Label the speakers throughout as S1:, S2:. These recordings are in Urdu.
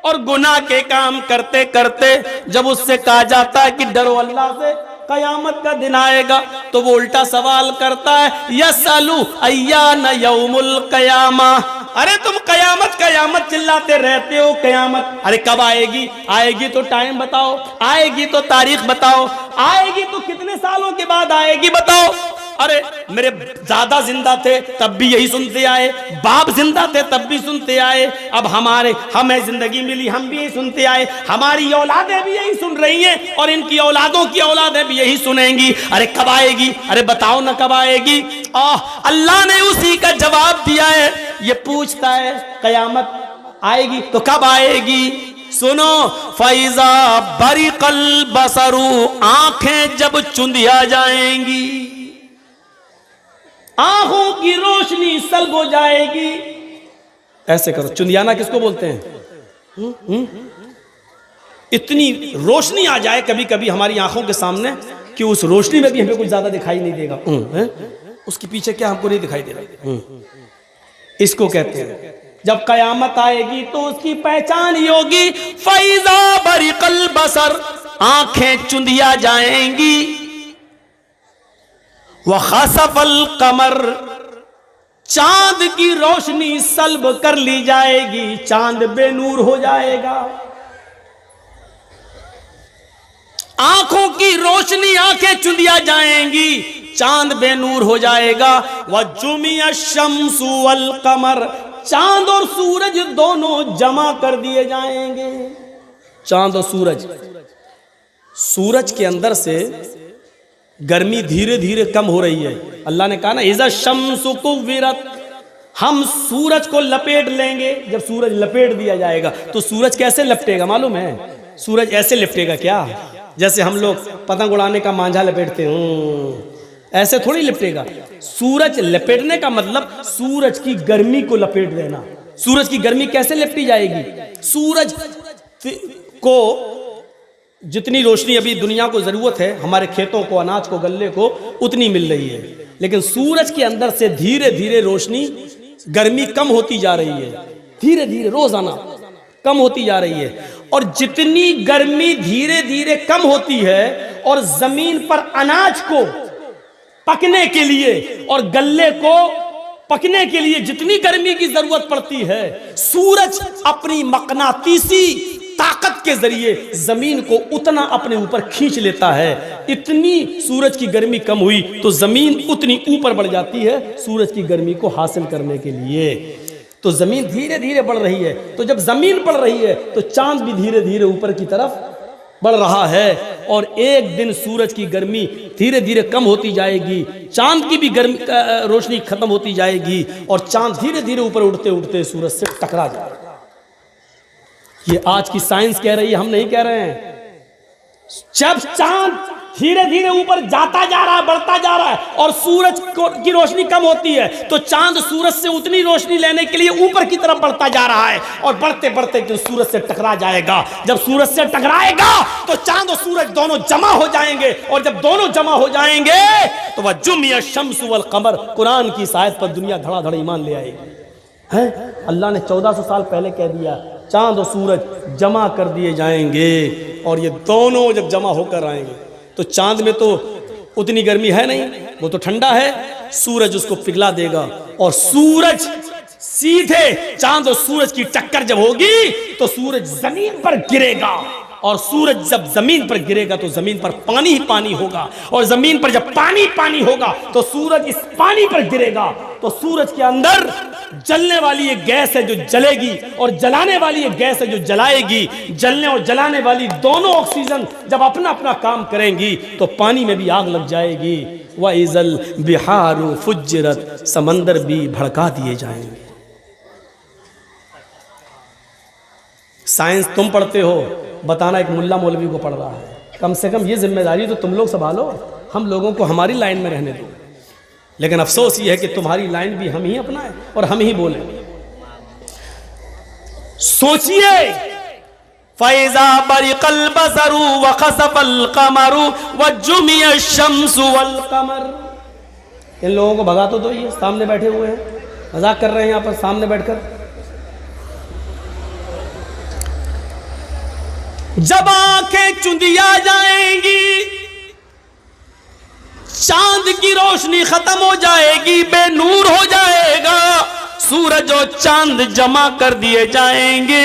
S1: اور گناہ کے کام کرتے کرتے جب اس سے کہا جاتا ہے کہ ڈرو اللہ سے، قیامت کا دن آئے گا، تو وہ الٹا سوال کرتا ہے یسألو ایان یوم القیامہ، ارے تم قیامت قیامت چلاتے رہتے ہو، قیامت ارے کب آئے گی؟ آئے گی تو ٹائم بتاؤ، آئے گی تو تاریخ بتاؤ، آئے گی تو کتنے سالوں کے بعد آئے گی بتاؤ۔ ارے میرے دادا زندہ تھے تب بھی یہی سنتے آئے، باپ زندہ تھے تب بھی سنتے آئے، اب ہمیں زندگی ملی ہم بھی یہی سنتے آئے، ہماری اولادیں بھی یہی سن رہی ہیں اور ان کی اولادوں کی اولادیں بھی یہی سنیں گی، ارے کب آئے گی؟ ارے بتاؤ نا کب آئے گی؟ اللہ نے اسی کا جواب دیا ہے، یہ پوچھتا ہے قیامت آئے گی تو کب آئے گی؟ سنو، فَإِذَا بَرِقَ الْبَصَرُ، آنکھیں جب چندیا جائیں گی، آنکھوں کی روشنی سلب ہو جائے گی۔ ایسے کرو، چندیانا کس کو بولتے ہیں؟ اتنی روشنی آ جائے کبھی کبھی ہماری آنکھوں کے سامنے کہ اس روشنی میں بھی ہمیں کچھ زیادہ دکھائی نہیں دے گا، اس کے پیچھے کیا ہم کو نہیں دکھائی دے رہا، اس کو کہتے ہیں جب قیامت آئے گی تو اس کی پہچان ہی ہوگی، فَإِذَا بَرِقَ الْبَصَرُ، آنکھیں چندیا جائیں گی، وَخَسَفَ الْقَمَرُ، چاند کی روشنی سلب کر لی جائے گی، چاند بے نور ہو جائے گا، آنکھوں کی روشنی آنکھیں چندیا جائیں گی، چاند بے نور ہو جائے گا، وَجُمِعَ الشَّمْسُ وَالْقَمَرُ، چاند اور سورج دونوں جمع کر دیے جائیں گے۔ چاند اور سورج، سورج کے اندر سے گرمی دھیرے دھیرے کم ہو رہی ہے، اللہ نے کہا نا اِذَا الشَّمْسُ كُوِّرَتْ، ہم سورج کو لپیٹ لیں گے، جب سورج لپیٹ دیا جائے گا تو سورج کیسے لپٹے گا معلوم ہے؟ سورج ایسے لپٹے گا کیا؟ جیسے ہم لوگ پتنگ اڑانے کا مانجھا لپیٹتے ہیں، ایسے تھوڑی لپٹے گا۔ سورج لپیٹنے کا مطلب سورج کی گرمی کو لپیٹ دینا۔ سورج کی گرمی کیسے لپٹی جائے گی؟ سورج کو جتنی روشنی ابھی دنیا کو ضرورت ہے، ہمارے کھیتوں کو، اناج کو، غلے کو، اتنی مل رہی ہے، لیکن سورج کے اندر سے دھیرے دھیرے روشنی، گرمی کم ہوتی جا رہی ہے، دھیرے دھیرے روزانہ کم ہوتی جا رہی ہے، اور جتنی گرمی دھیرے دھیرے کم ہوتی ہے اور زمین پر اناج کو پکنے کے لیے اور غلے کو پکنے کے لیے جتنی گرمی کی ضرورت پڑتی ہے، سورج اپنی مقناطیسی طاقت کے ذریعے زمین کو اتنا اپنے اوپر کھینچ لیتا ہے۔ اتنی سورج کی گرمی کم ہوئی تو زمین اتنی اوپر بڑھ جاتی ہے سورج کی گرمی کو حاصل کرنے کے لیے، تو زمین دھیرے دھیرے بڑھ رہی ہے، تو جب زمین بڑھ رہی ہے تو چاند بھی دھیرے دھیرے اوپر کی طرف بڑھ رہا ہے، اور ایک دن سورج کی گرمی دھیرے دھیرے کم ہوتی جائے گی، چاند کی بھی گرمی روشنی ختم ہوتی جائے گی، اور چاند دھیرے دھیرے اوپر اڑتے اڑتے سورج سے ٹکرا جائے گا۔ یہ آج کی سائنس کہہ رہی ہے، ہم نہیں کہہ رہے ہیں۔ جب چاند دھیرے دھیرے اوپر جاتا جا رہا ہے، بڑھتا جا رہا ہے، اور سورج کی روشنی کم ہوتی ہے، تو چاند سورج سے اتنی روشنی لینے کے لیے اوپر کی طرف بڑھتا جا رہا ہے، اور بڑھتے بڑھتے سورج سے ٹکرا جائے گا۔ جب سورج سے ٹکرائے گا تو چاند اور سورج دونوں جمع ہو جائیں گے، اور جب دونوں جمع ہو جائیں گے تو وَجُمِعَ الشَّمْسُ وَالْقَمَرُ، قرآن کی اس آیت پر دنیا دھڑا دھڑ ایمان لے آئے گی۔ اللہ نے 1400 سال پہلے کہہ دیا چاند اور سورج جمع کر دیے جائیں گے، اور یہ دونوں جب جمع ہو کر آئیں گے تو چاند میں تو اتنی گرمی ہے نہیں، وہ تو ٹھنڈا ہے، سورج اس کو پگھلا دے گا، اور سورج سیدھے چاند اور سورج کی ٹکر جب ہوگی تو سورج زمین پر گرے گا، اور سورج جب زمین پر گرے گا تو زمین پر پانی ہی پانی ہوگا، اور زمین پر جب پانی پانی ہوگا تو سورج اس پانی پر گرے گا، تو سورج کے اندر جلنے والی ایک گیس ہے جو جلے گی، اور جلانے والی ایک گیس ہے جو جلائے گی۔ جلنے اور جلانے والی دونوں آکسیجن جب اپنا اپنا کام کریں گی تو پانی میں بھی آگ لگ جائے گی۔ وَإِذَا الْبِحَارُ فُجِّرَتْ، سمندر بھی بھڑکا دیے جائیں گے۔ سائنس تم پڑھتے ہو، بتانا ایک ملا مولوی کو پڑھ رہا ہے، کم سے کم یہ ذمہ داری تو تم لوگ سنبھالو، ہم لوگوں کو ہماری لائن میں رہنے دو۔ لیکن افسوس یہ ہے کہ تمہاری لائن بھی ہم ہی اپنائیں اور ہم ہی بولیں۔ سوچئے فَإِذَا بَرِقَ الْبَصَرُ وَخَسَفَ الْقَمَرُ وَجُمِعَ الشَّمْسُ وَالْقَمَرُ۔ ان لوگوں کو بھگا تو دو، یہ سامنے بیٹھے ہوئے ہیں، مذاق کر رہے ہیں یہاں پر سامنے بیٹھ کر۔ جب آنکھیں چندیا جائیں گی، چاند کی روشنی ختم ہو جائے گی، بے نور ہو جائے گا، سورج اور چاند جمع کر دیے جائیں گے۔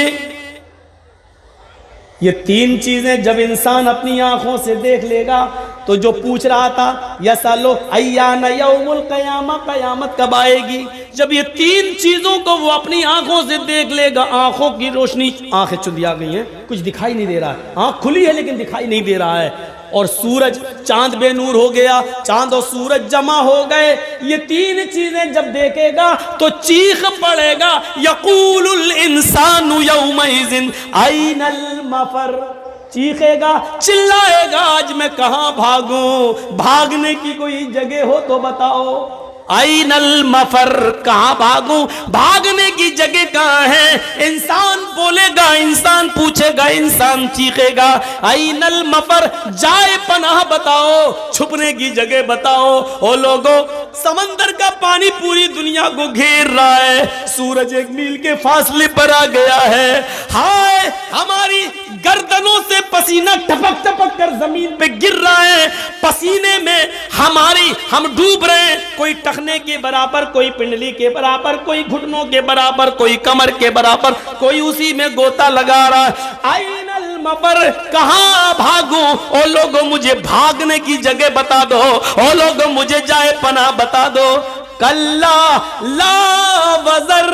S1: یہ تین چیزیں جب انسان اپنی آنکھوں سے دیکھ لے گا تو جو پوچھ رہا تھا یسالو ایان یوم القیامہ، قیامت کب آئے گی، جب یہ تین چیزوں کو وہ اپنی آنکھوں سے دیکھ لے گا، آنکھوں کی روشنی، آنکھیں چندیا گئی ہیں، کچھ دکھائی نہیں دے رہا ہے، آنکھ کھلی ہے لیکن دکھائی نہیں دے رہا ہے، اور سورج، چاند بے نور ہو گیا، چاند اور سورج جمع ہو گئے، یہ تین چیزیں جب دیکھے گا تو چیخ پڑے گا، یقول الانسان یومئذ این المفر، چیخے گا، چلائے گا، آج میں کہاں بھاگوں، بھاگنے کی کوئی جگہ ہو تو بتاؤ، این المفر، کہاں بھاگوں، بھاگنے کی جگہ کہاں ہے، انسان بولے گا، انسان پوچھے گا، انسان چیخے گا، این المفر، جائے پناہ بتاؤ، چھپنے کی جگہ بتاؤ۔ او لوگو، سمندر کا پانی پوری دنیا کو گھیر رہا ہے، سورج 1 میل کے فاصلے پر آ گیا ہے، ہائے ہماری گردنوں سے پسینہ ٹپک ٹپک کر زمین پہ گر رہا ہے، پسینے میں ہم ڈوب رہے ہیں، کوئی ٹخنے کے برابر، کوئی پنڈلی کے برابر، کوئی گھٹنوں کے برابر، کوئی کمر کے برابر، کوئی اسی میں گوتا لگا رہا ہے، این المفر، کہاں بھاگوں، او لوگوں مجھے بھاگنے کی جگہ بتا دو، او لوگوں مجھے جائے پناہ بتا دو۔ کلا لا وزر،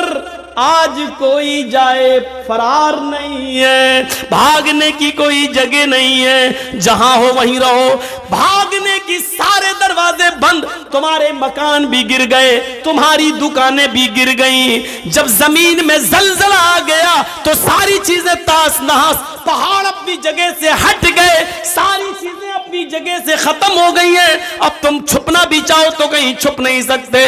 S1: آج کوئی جائے فرار نہیں ہے، بھاگنے کی کوئی جگہ نہیں ہے، جہاں ہو وہیں رہو، بھاگنے کی سارے دروازے بند، تمہارے مکان بھی گر گئے، تمہاری دکانیں بھی گر گئیں، جب زمین میں زلزلہ آ گیا تو ساری چیزیں تاس نہاس، پہاڑ اپنی جگہ سے ہٹ گئے، ساری چیزیں اپنی جگہ سے ختم ہو گئی ہیں، اب تم چھپنا بھی چاہو تو کہیں چھپ نہیں سکتے۔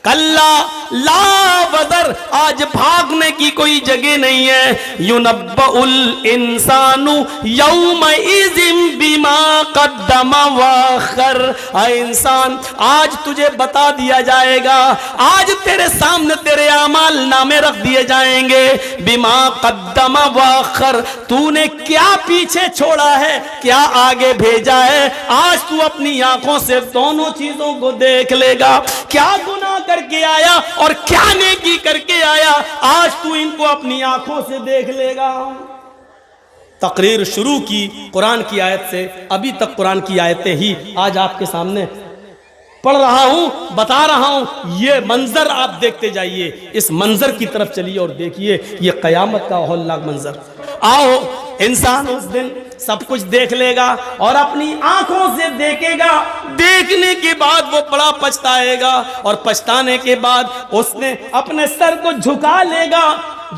S1: کلا لا وزر، آج بھاگنے کی کوئی جگہ نہیں ہے، یُنَبَّأُ الْإِنسَانُ يَوْمَئِذٍ بِمَا قَدَّمَ وَأَخَّرَ، اے انسان آج تجھے بتا دیا جائے گا، آج تیرے سامنے تیرے اعمال نامے رکھ دیے جائیں گے، بِمَا قَدَّمَ وَأَخَّرَ، تو نے کیا پیچھے چھوڑا ہے، کیا آگے بھیجا ہے، آج تو اپنی آنکھوں سے دونوں چیزوں کو دیکھ لے گا، کیا گناہ کر کے آیا اور کیا نیکی کر کے آیا، آج تو ان کو اپنی آنکھوں سے دیکھ لے گا۔ تقریر شروع کی قرآن کی آیت سے، ابھی تک قرآن کی آیتیں ہی آج آپ کے سامنے پڑھ رہا ہوں، بتا رہا ہوں، یہ منظر آپ دیکھتے جائیے، اس منظر کی طرف چلیے اور دیکھیے، یہ قیامت کا ہولناک منظر۔ آؤ، انسان اس دن سب کچھ دیکھ لے گا اور اپنی آنکھوں سے دیکھے گا، دیکھنے کے بعد وہ بڑا پچھتائے گا، اور پچھتانے کے بعد اس نے اپنے سر کو جھکا لے گا۔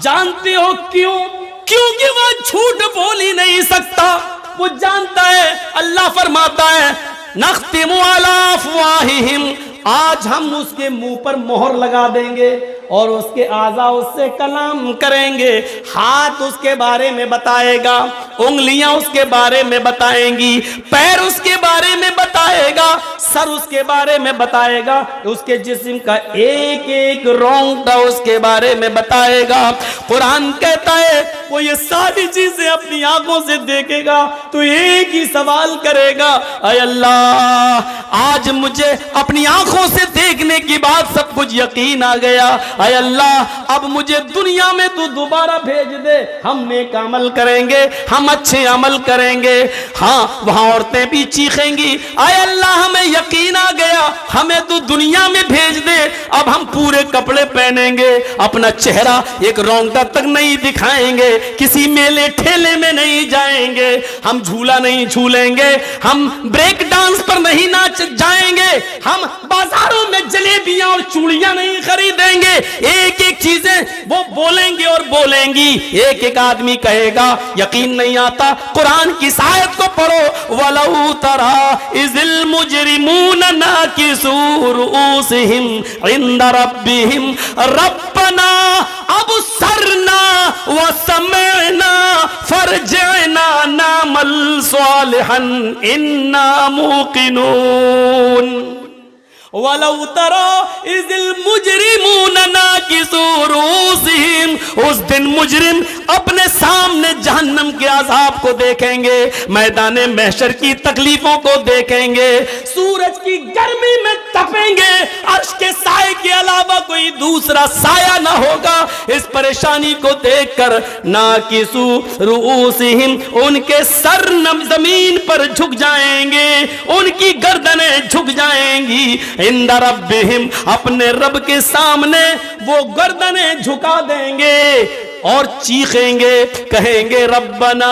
S1: جانتے ہو کیوں؟ کیونکہ وہ جھوٹ بول ہی نہیں سکتا، وہ جانتا ہے، اللہ فرماتا ہے نختم علی افواہہم، آج ہم اس کے منہ پر مہر لگا دیں گے اور اس کے اعضاء اس سے کلام کریں گے، ہاتھ اس کے بارے میں بتائے گا، انگلیاں اس کے بارے میں بتائیں گی، پیر اس کے بارے میں بتائے گا، سر اس کے بارے میں بتائے گا، اس کے جسم کا ایک ایک رونگٹا اس کے بارے میں بتائے گا۔ قرآن کہتا ہے وہ یہ ساری چیزیں اپنی آنکھوں سے دیکھے گا تو ایک ہی سوال کرے گا، اے اللہ آج مجھے اپنی آنکھوں سے دیکھنے کی بات سب کچھ یقین آ گیا، اے اللہ اب مجھے دنیا میں تو دوبارہ بھیج دے، ہم نیک عمل کریں گے، ہم اچھے عمل کریں گے۔ ہاں وہاں عورتیں بھی چیخیں گی، اے اللہ ہمیں یقین آ گیا، ہمیں تو دنیا میں بھیج دے، اب ہم پورے کپڑے پہنیں گے، اپنا چہرہ ایک رونگٹا تک نہیں دکھائیں گے، کسی میلے ٹھیلے میں نہیں جائیں گے، ہم جھولا نہیں جھولیں گے، ہم بریک ڈانس پر نہیں ناچ جائیں گے، ہم بازاروں میں جلیبیاں اور چوڑیاں نہیں خریدیں گے، ایک ایک چیزیں وہ بولیں گے اور بولیں گی، ایک ایک آدمی کہے گا یقین نہیں آتا، قرآن کی آیت کو پڑھو، وَلَوْ تَرَىٰ إِذِ الْمُجْرِمُونَ نَاكِسُو رُؤُوسِهِمْ عِنْدَ رَبِّهِمْ رَبَّنَا أَبْصَرْنَا وَسَمِعْنَا فَارْجِعْنَا نَعْمَلْ صَالِحًا إِنَّا مُوقِنُونَ۔ وَلَوْ تَرَىٰ إِذِ الْمُجْرِمُونَ نَاكِسُو رُؤُوسِهِمْ، اس دن مجرم اپنے سامنے جہنم کے عذاب کو دیکھیں گے، میدان محشر کی تکلیفوں کو دیکھیں گے، سورج کی گرمی میں تپیں گے، عرش کے سائے کے علاوہ کوئی دوسرا سایہ نہ ہوگا۔ اس پریشانی کو دیکھ کر ناکسو رؤوسہم، ان کے سر زمین پر جھک جائیں گے، ان کی گردنیں جھک جائیں گی، عند ربہم، اپنے رب کے سامنے وہ گردنیں جھکا دیں گے اور چیخیں گے، کہیں گے ربنا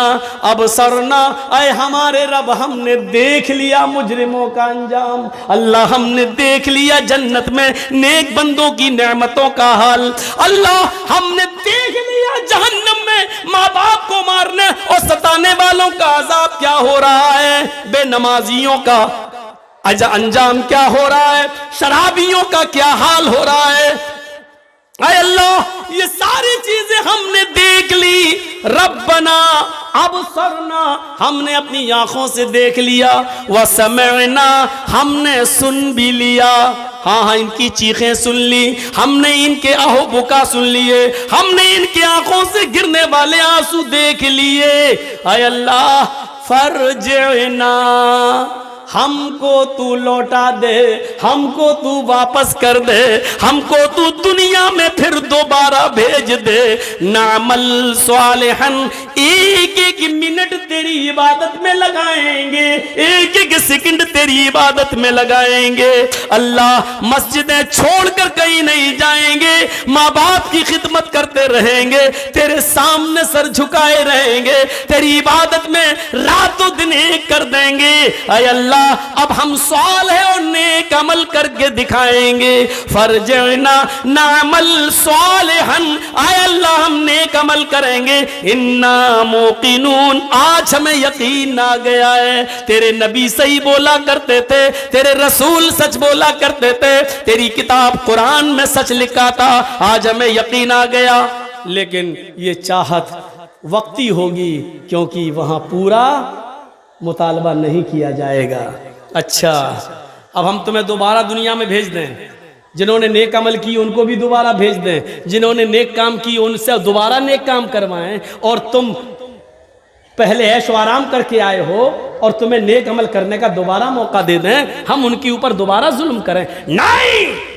S1: ابصرنا، اے ہمارے رب ہم نے دیکھ لیا مجرموں کا انجام، اللہ ہم نے دیکھ لیا جنت میں نیک بندوں کی نعمتوں کا حال، اللہ ہم نے دیکھ لیا جہنم میں ماں باپ کو مارنے اور ستانے والوں کا عذاب کیا ہو رہا ہے، بے نمازیوں کا انجام کیا ہو رہا ہے، شرابیوں کا کیا حال ہو رہا ہے۔ اے اللہ یہ ساری چیزیں ہم نے دیکھ لی، ربنا ابصرنا، ہم نے اپنی آنکھوں سے دیکھ لیا، وسمعنا، ہم نے سن بھی لیا، ہاں ان کی چیخیں سن لی، ہم نے ان کے آہو بکا سن لیے، ہم نے ان کی آنکھوں سے گرنے والے آنسو دیکھ لیے، اے اللہ فرجعنا، ہم کو تو لوٹا دے، ہم کو تو واپس کر دے، ہم کو تو دنیا میں پھر دوبارہ بھیج دے، نعمل صالحا، ایک ایک منٹ تیری عبادت میں لگائیں گے، ایک ایک سیکنڈ تیری عبادت میں لگائیں گے، اللہ مسجدیں چھوڑ کر کہیں نہیں جائیں گے، ماں باپ کی خدمت کرتے رہیں گے، تیرے سامنے سر جھکائے رہیں گے، تیری عبادت میں رات و دن ایک کر دیں گے، اے اللہ اب ہم صالح اور نیک عمل کر کے دکھائیں گے، فرجعنا نعمل صالحا، اے اللہ ہم نیک عمل کریں گے، انا موقنون، آج ہمیں یقین آ گیا ہے، تیرے نبی صحیح بولا کرتے تھے، تیرے رسول سچ بولا کرتے تھے، تیری کتاب قرآن میں سچ لکھا تھا، آج ہمیں یقین آ گیا، لیکن یہ چاہت وقتی ہوگی کیونکہ وہاں پورا مطالبہ نہیں کیا جائے گا۔ اچھا اب ہم تمہیں دوبارہ دنیا میں بھیج دیں، جنہوں نے نیک عمل کی ان کو بھی دوبارہ بھیج دیں، جنہوں نے نیک کام کی ان سے دوبارہ نیک کام کروائیں، اور تم پہلے عیش و آرام کر کے آئے ہو اور تمہیں نیک عمل کرنے کا دوبارہ موقع دے دیں، ہم ان کے اوپر دوبارہ ظلم کریں؟ نہیں،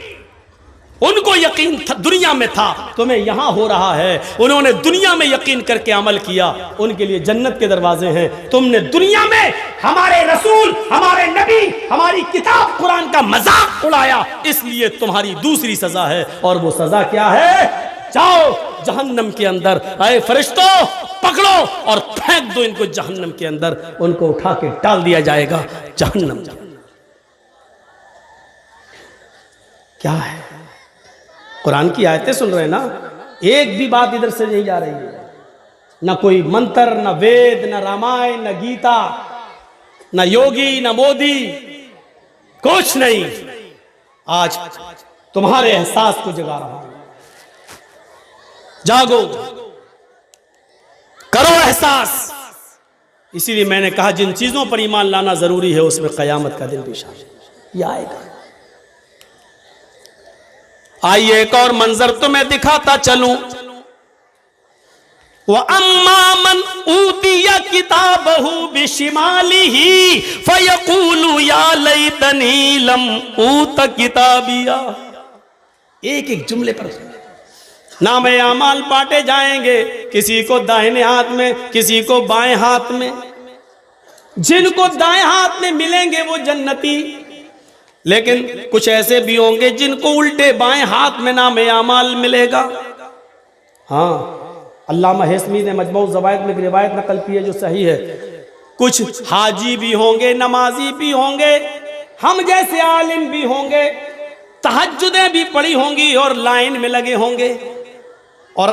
S1: ان کو یقین تھا دنیا میں تھا، تمہیں یہاں ہو رہا ہے، انہوں نے دنیا میں یقین کر کے عمل کیا، ان کے لیے جنت کے دروازے ہیں، تم نے دنیا میں ہمارے رسول، ہمارے نبی، ہماری کتاب قرآن کا مذاق اڑایا، اس لیے تمہاری دوسری سزا ہے، اور وہ سزا کیا ہے؟ جاؤ جہنم کے اندر، اے فرشتوں پکڑو اور پھینک دو ان کو جہنم کے اندر، ان کو اٹھا کے ڈال دیا جائے گا جہنم۔ کیا ہے؟ قرآن کی آیتیں سن رہے ہیں نا، ایک بھی بات ادھر سے نہیں جا رہی ہے، نہ کوئی منتر، نہ وید، نہ رامائن، نہ گیتا، نہ یوگی، نہ مودی، کچھ نہیں، آج تمہارے احساس کو جگا رہا ہوں، جاگو، کرو احساس۔ اسی لیے میں نے کہا جن چیزوں پر ایمان لانا ضروری ہے اس میں قیامت کا دن بھی شامل، یہ آئے گا۔ آئیے ایک اور منظر تمہیں دکھاتا چلوں، وَأَمَّا مَنْ أُوتِيَ كِتَابَهُ بِشِمَالِهِ فَيَقُولُ يَا لَيْتَنِي لَمْ أُوتَ كِتَابِيَهْ، ایک ایک جملے پر نام اعمال بانٹے جائیں گے، کسی کو دائیں ہاتھ میں، کسی کو بائیں ہاتھ میں، جن کو دائیں ہاتھ میں ملیں گے وہ جنتی، لیکن کچھ ایسے بھی ہوں گے جن کو الٹے بائیں ہاتھ میں نام اعمال ملے گا۔ ہاں علامہ حسمی نے مجموع الزوائد میں ایک روایت نقل کی ہے جو صحیح ہے، کچھ حاجی بھی ہوں گے، نمازی بھی ہوں گے، ہم جیسے عالم بھی ہوں گے، تہجدیں بھی پڑھی ہوں گی اور لائن میں لگے ہوں گے اور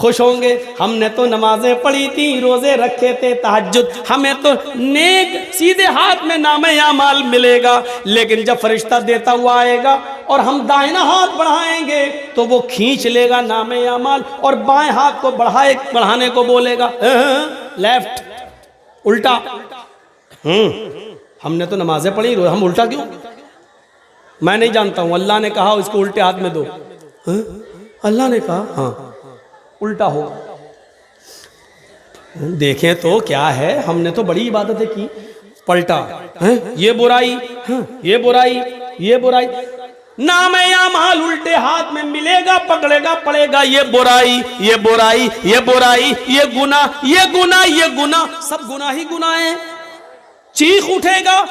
S1: خوش ہوں گے، ہم نے تو نمازیں پڑھی تھی، روزے رکھے تھے، تہجد، ہمیں تو نیک سیدھے ہاتھ میں نام اعمال ملے گا، لیکن جب فرشتہ دیتا ہوا آئے گا اور ہم دائنا ہاتھ بڑھائیں گے تو وہ کھینچ لے گا نام اعمال اور بائیں ہاتھ کو بڑھانے کو بولے گا لیفٹ، الٹا۔ ہم نے تو نمازیں پڑھی، ہم الٹا کیوں؟ میں نہیں جانتا ہوں، اللہ نے کہا اس کو الٹے ہاتھ میں دو، اللہ نے کہا ہاں الٹا ہو۔ دیکھیں تو کیا ہے، ہم نے تو بڑی عبادتیں کی، پلٹا یہ برائی، یہ برائی، یہ برائی، نام اعمال الٹے ہاتھ میں ملے گا، پکڑے گا، پڑے گا، یہ برائی، یہ برائی، یہ برائی، یہ گناہ، یہ گناہ، یہ گناہ، سب گناہ ہی گناہ ہیں۔ چیخ اٹھے گا،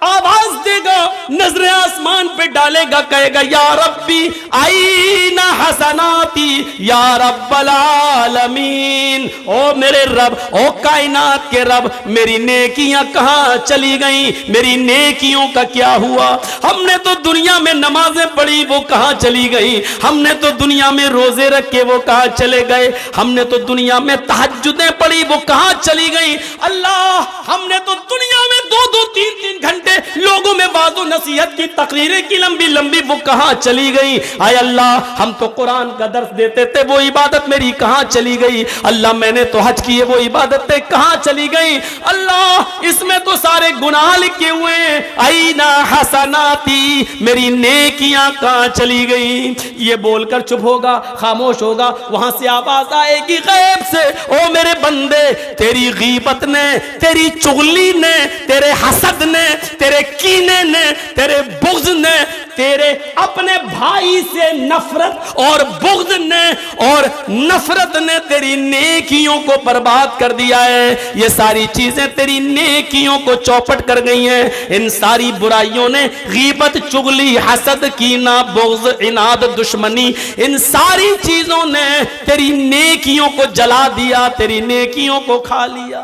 S1: آواز دے گا، نظر آسمان پہ ڈالے گا، کہے گا یا ربی آئین حسناتی یا رب العالمین، او میرے رب، او کائنات کے رب، میری نیکیاں کہاں چلی گئیں، میری نیکیوں کا کیا ہوا؟ ہم نے تو دنیا میں نمازیں پڑھی، وہ کہاں چلی گئی؟ ہم نے تو دنیا میں روزے رکھے، وہ کہاں چلے گئے؟ ہم نے تو دنیا میں تہجدیں پڑھی، وہ کہاں چلی گئی؟ اللہ، ہم نے تو دنیا میں 2-2 3-3 گھنٹے لوگوں میں واعظ و نصیحت کی تقریریں کی لمبی لمبی، وہ کہاں چلی گئی؟ آئے اللہ، ہم تو قرآن کا درس دیتے تھے، وہ عبادت میری کہاں چلی گئی؟ اللہ، میں نے تو حج کیے، وہ عبادتیں کہاں چلی گئی؟ اللہ، اس میں تو سارے گناہ لکھے ہوئے ہیں، آئینہ حسناتی، میری نیکیاں کہاں چلی گئی؟ یہ بول کر چپ ہوگا، خاموش ہوگا، وہاں سے آواز آئے گی غیب سے، او میرے بندے، تیری غیبت نے، تیری چغلی نے، تیرے حسد نے، تیرے کینے نے، تیرے بغض نے، تیرے اپنے بھائی سے نفرت اور بغض نے اور نفرت نے تیری نیکیوں کو برباد کر دیا ہے۔ یہ ساری چیزیں تیری نیکیوں کو چوپٹ کر گئی ہیں۔ ان ساری برائیوں نے، غیبت، چغلی، حسد، کینہ، بغض، عناد، دشمنی، ان ساری چیزوں نے تیری نیکیوں کو جلا دیا، تیری نیکیوں کو کھا لیا۔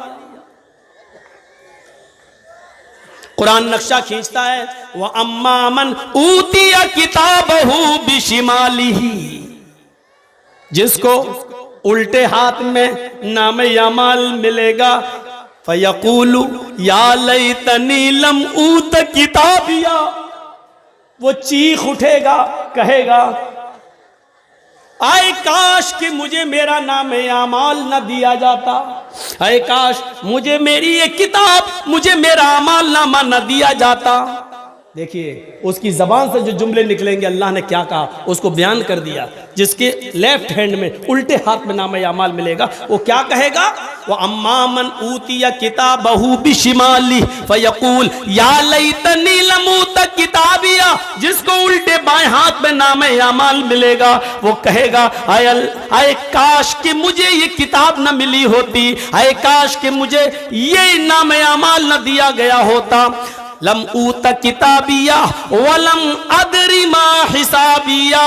S1: قرآن نقشہ کھینچتا ہے، وَأَمَّا مَنْ أُوتِيَ كِتَابَهُ بِشِمَالِهِ، جس کو الٹے ہاتھ میں نام اعمال ملے گا، فَيَقُولُ يَا لَيْتَنِي لَمْ أُوتَ كِتَابِيَهْ، وہ چیخ اٹھے گا، کہے گا آئے کاش کہ مجھے میرا نام اعمال نہ دیا جاتا، اے کاش مجھے میری یہ کتاب، مجھے میرا اعمال نامہ نہ دیا جاتا۔ دیکھیے اس کی زبان سے جو جملے نکلیں گے، اللہ نے کیا کہا اس کو بیان کر دیا۔ جس کے لیفٹ ہینڈ میں، الٹے ہاتھ میں نام اعمال ملے گا، وہ کیا کہے گا؟ وَأَمَّا مَنْ أُوتِيَ كِتَابَهُ بِشِمَالِهِ فَيَقُولُ يَا لَيْتَنِي لَمْ أُوتَ كِتَابِيَهْ، جس کو الٹے بائیں ہاتھ میں نام اعمال ملے گا، وہ کہے گا اے کاش کہ مجھے یہ کتاب نہ ملی ہوتی، اے کاش کہ مجھے یہ نام اعمال نہ دیا گیا ہوتا۔ لم اوت کتابیہ ولم ادری ما حسابیہ،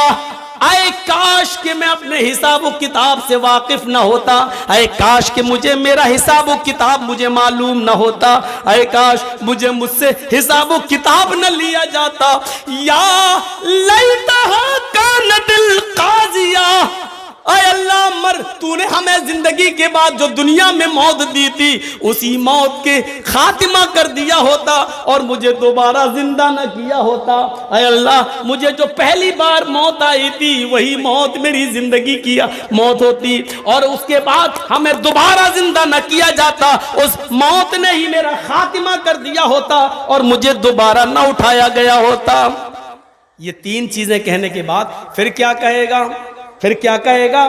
S1: اے کاش کہ میں اپنے حساب و کتاب سے واقف نہ ہوتا، اے کاش کہ مجھے میرا حساب و کتاب مجھے معلوم نہ ہوتا، اے کاش مجھے مجھ سے حساب و کتاب نہ لیا جاتا۔ یا لیتہا کانت القاضیہ، اے اللہ تو نے ہمیں زندگی کے بعد جو دنیا میں موت دی تھی، اسی موت کے خاتمہ کر دیا ہوتا اور مجھے دوبارہ زندہ نہ کیا ہوتا۔ اے اللہ مجھے جو پہلی بار موت آئی تھی، وہی موت میری زندگی کی موت ہوتی، اور اس کے بعد ہمیں دوبارہ زندہ نہ کیا جاتا، اس موت نے ہی میرا خاتمہ کر دیا ہوتا اور مجھے دوبارہ نہ اٹھایا گیا ہوتا۔ یہ 3 چیزیں کہنے کے بعد پھر کیا کہے گا؟ پھر کیا کہے گا؟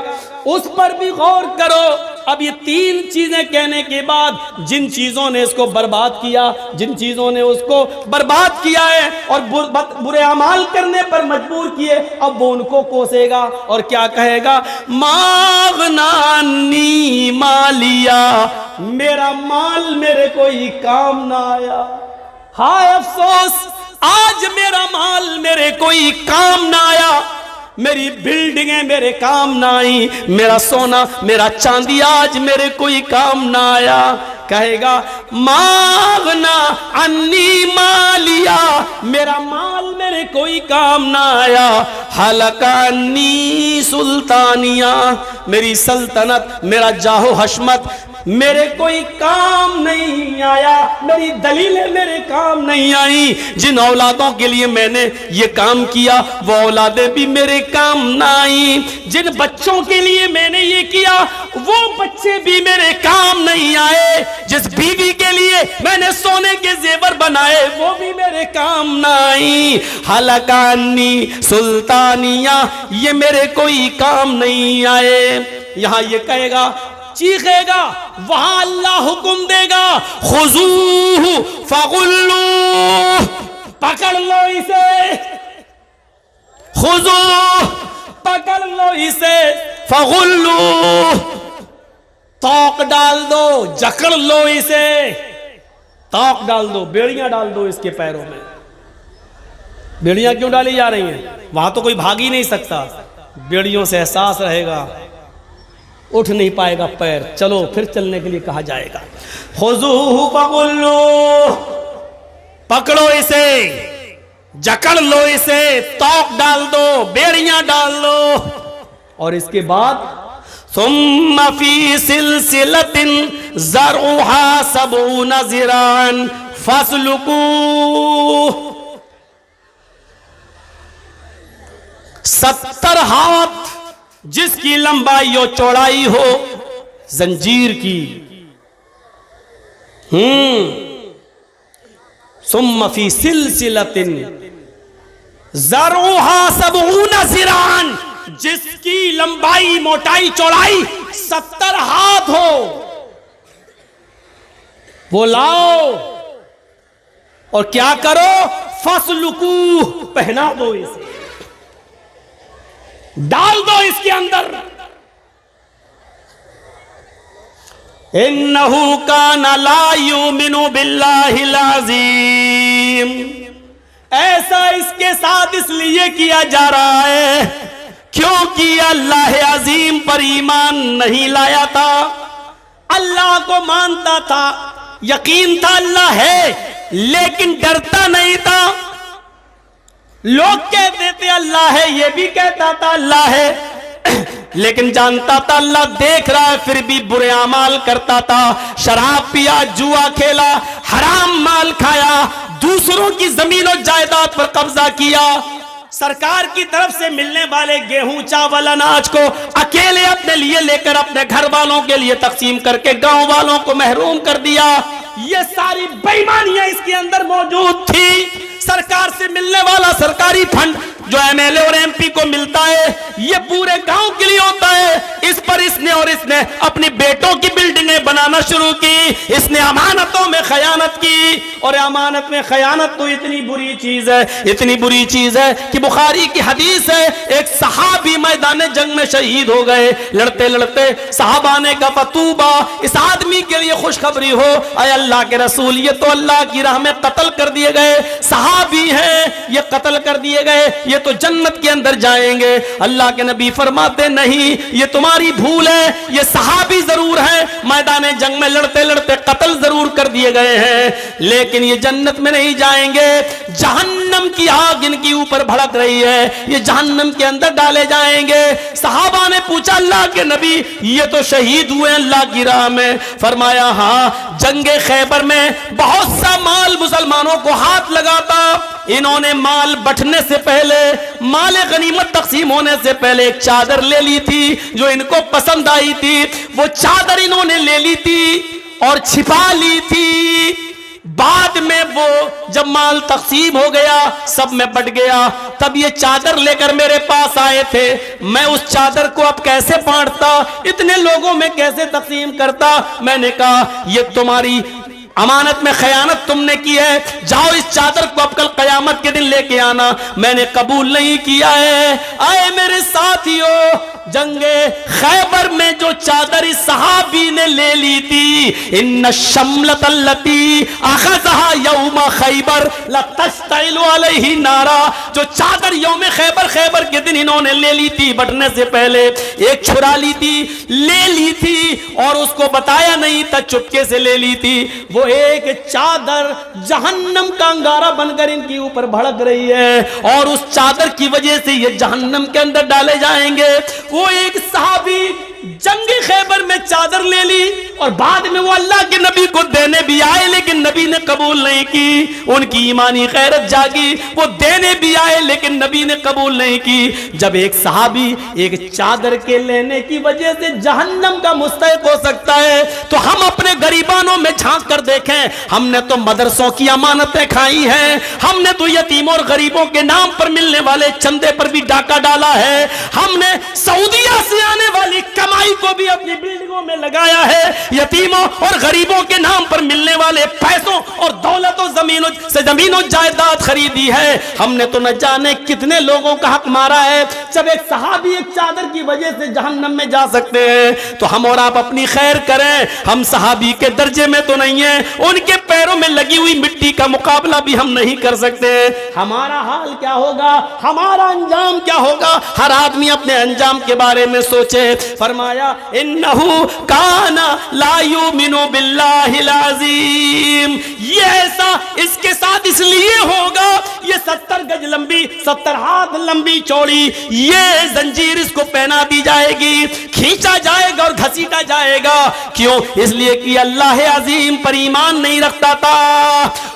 S1: اس پر بھی غور کرو۔ اب یہ 3 چیزیں کہنے کے بعد جن چیزوں نے اس کو برباد کیا، جن چیزوں نے اس کو برباد کیا ہے اور برے اعمال کرنے پر مجبور کیے، اب وہ ان کو کوسے گا اور کیا کہے گا؟ ماغنانی مالیا، میرا مال میرے کوئی کام نہ آیا، ہائے افسوس، آج میرا مال میرے کوئی کام نہ آیا، میری بلڈنگیں میرے کام نہ آئی، میرا سونا میرا چاندی آج میرے کوئی کام نہ آیا۔ کہے گا ماغنا انی مالیا، میرا مال میرے کوئی کام نہ آیا، حلقہ انی سلطانیہ، میری سلطنت، میرا جاہ و حشمت میرے کوئی کام نہیں آیا، میری دلیلیں میرے کام نہیں آئیں، جن اولادوں کے لیے میں نے یہ کام کیا وہ اولادیں بھی میرے کام نہ آئیں، جن بچوں کے لیے میں نے یہ کیا وہ بچے بھی میرے کام نہیں آئے، جس بیوی کے لیے میں نے سونے کے زیور بنائے وہ بھی میرے کام نہ آئیں، حلقانی سلطانیہ، یہ میرے کوئی کام نہیں آئے۔ یہاں یہ کہے گا چیخے گا وہاں اللہ حکم دے گا خذوہ فغلوہ، پکڑ لو اسے، خذوہ پکڑ لو اسے، فغلوہ توق ڈال دو، جکڑ لو اسے، توق ڈال دو، بیڑیاں ڈال دو اس کے پیروں میں۔ بیڑیاں کیوں ڈالی جا رہی ہیں؟ وہاں تو کوئی بھاگ ہی نہیں سکتا، بیڑیوں سے احساس رہے گا، اٹھ نہیں پائے گا پیر، چلو پھر چلنے کے لیے کہا جائے گا خذوہ فغلوہ، پکڑو اسے، جکڑ لو اسے، توق ڈال دو، بیڑیاں ڈال دو، اور اس کے بعد ثم فی سلسلۃ ذرعھا 70 ذراعا فاسلکوہ، 70 ہاتھ جس کی لمبائی و چوڑائی ہو زنجیر کی، ثم فی سلسلۃ ذرعھا 70 ذراعا، جس کی لمبائی موٹائی چوڑائی 70 ہاتھ ہو، وہ لاؤ اور کیا کرو، فاسلکوہ پہنا دو اسے، ڈال دو اس کے اندر، انہ کان لا یؤمن باللہ العظیم، ایسا اس کے ساتھ اس لیے کیا جا رہا ہے کیونکہ اللہ عظیم پر ایمان نہیں لایا تھا، اللہ کو مانتا تھا، یقین تھا اللہ ہے، لیکن ڈرتا نہیں تھا۔ لوگ کہتے تھے اللہ ہے، یہ بھی کہتا تھا اللہ ہے، لیکن جانتا تھا اللہ دیکھ رہا ہے، پھر بھی برے اعمال کرتا تھا، شراب پیا، جوا کھیلا، حرام مال کھایا، دوسروں کی زمین و جائیداد پر قبضہ کیا، سرکار کی طرف سے ملنے والے گیہوں چاول اناج کو اکیلے اپنے لیے لے کر اپنے گھر والوں کے لیے تقسیم کر کے گاؤں والوں کو محروم کر دیا۔ یہ ساری بے ایمانیاں اس کے اندر موجود تھی۔ سرکار سے ملنے والا سرکاری فنڈ جو ایم ایل اے اور ایم پی کو ملتا ہے یہ پورے گاؤں کے لیے ہوتا ہے، اس پر اس نے اپنی بیٹوں کی بلڈنگیں بنانا شروع کی، اس نے امانتوں میں خیانت کی، اور امانت میں خیانت تو اتنی بری چیز ہے، اتنی بری چیز ہے کہ بخاری کی حدیث ہے، ایک صحابی میدان جنگ میں شہید ہو گئے، لڑتے لڑتے صحابہ نے کہا فتوبہ، اس آدمی کے لیے خوشخبری ہو، اے اللہ کے رسول یہ تو اللہ کی راہ میں قتل کر دیے گئے صحابی ہیں، یہ قتل کر دیے گئے، یہ تو جنت کے اندر جائیں گے۔ اللہ کے نبی فرماتے نہیں، یہ تمہاری بھول ہے، یہ صحابی ضرور ہے، میدان جنگ میں لڑتے لڑتے قتل ضرور کر دیے گئے ہیں، لیکن یہ جنت میں نہیں جائیں گے، جہنم کی آگ ان کی اوپر بھڑک رہی ہے، یہ جہنم کے اندر ڈالے جائیں گے۔ صحابہ نے پوچھا اللہ کے نبی یہ تو شہید ہوئے اللہ کی راہ میں، فرمایا ہاں، جنگ خیبر میں بہت سا مال مسلمانوں کو ہاتھ لگا تھا، انہوں نے مال بٹنے سے پہلے، مال غنیمت تقسیم ہونے سے پہلے ایک چادر لے لی تھی جو ان کو پسند آئی تھی، وہ چادر انہوں نے لے لی تھی اور چھپا لی تھی، بعد میں وہ جب مال تقسیم ہو گیا سب میں بٹ گیا، تب یہ چادر لے کر میرے پاس آئے تھے، میں اس چادر کو اب کیسے بانٹتا، اتنے لوگوں میں کیسے تقسیم کرتا، میں نے کہا یہ تمہاری امانت میں خیانت تم نے کی ہے، جاؤ اس چادر کو اب کل قیامت کے دن لے کے آنا، میں نے قبول نہیں کیا ہے۔ آئے میرے ساتھیو، جنگ خیبر میں جو چادر اس صحابی نے لے لی تھی، ان الشملۃ التی اخذها یوم خیبر لتشتعل علیہ نارا، جو چادر یوم خیبر کے دن انہوں نے لے لی تھی بٹنے سے پہلے، ایک چھڑا لی تھی، لے لی تھی اور اس کو بتایا نہیں تھا، چپکے سے لے لی تھی، وہ ایک چادر جہنم کا انگارہ بن کر ان کے اوپر بھڑک رہی ہے، اور اس چادر کی وجہ سے یہ جہنم کے اندر ڈالے جائیں گے۔ وہ ایک صحابی جنگ خیبر میں چادر لے لی اور بعد میں وہ اللہ کے نبی کو دینے بھی آئے، لیکن نبی نے قبول نہیں کی، ان کی ایمانی غیرت جاگی، وہ دینے بھی آئے لیکن نبی نے قبول نہیں کی۔ جب ایک صحابی ایک چادر کے لینے کی وجہ سے جہنم کا مستحق ہو سکتا ہے تو ہم اپنے غریبانوں میں جھانک کر دیکھیں، ہم نے تو مدرسوں کی امانتیں کھائی ہیں، ہم نے تو یتیموں اور غریبوں کے نام پر ملنے والے چندے پر بھی ڈاکہ ڈالا ہے، ہم نے سعودیہ سے آنے والی کمائی کو بھی اپنی بلڈنگوں پیروں میں لگایا ہے، یتیموں اور غریبوں کے نام پر ملنے والے پیسوں اور دولت و زمین و جائیداد خریدی ہے، ہم نے تو نہ جانے کتنے لوگوں کا حق مارا ہے۔ جب ایک صحابی ایک چادر کی وجہ سے جہنم میں جا سکتے ہیں تو ہم اور آپ اپنی خیر کریں، ہم صحابی کے درجے میں تو نہیں ہیں، ان کے پیروں میں لگی ہوئی مٹی کا مقابلہ بھی ہم نہیں کر سکتے۔ ہمارا حال کیا ہوگا، ہمارا انجام کیا ہوگا؟ ہر آدمی اپنے انجام کے بارے میں سوچے۔ فرمایا انہو کان لا یؤمن باللہ العظیم، یہ ایسا اس کے ساتھ اس لیے ہوگا، یہ 70 گج لمبی 70 ہاتھ لمبی چوڑی یہ زنجیر اس کو پہنا دی جائے گی، کھینچا جائے گا اور گھسیٹا جائے گا۔ کیوں؟ اس لیے کہ اللہ عظیم پر ایمان نہیں رکھتا تھا۔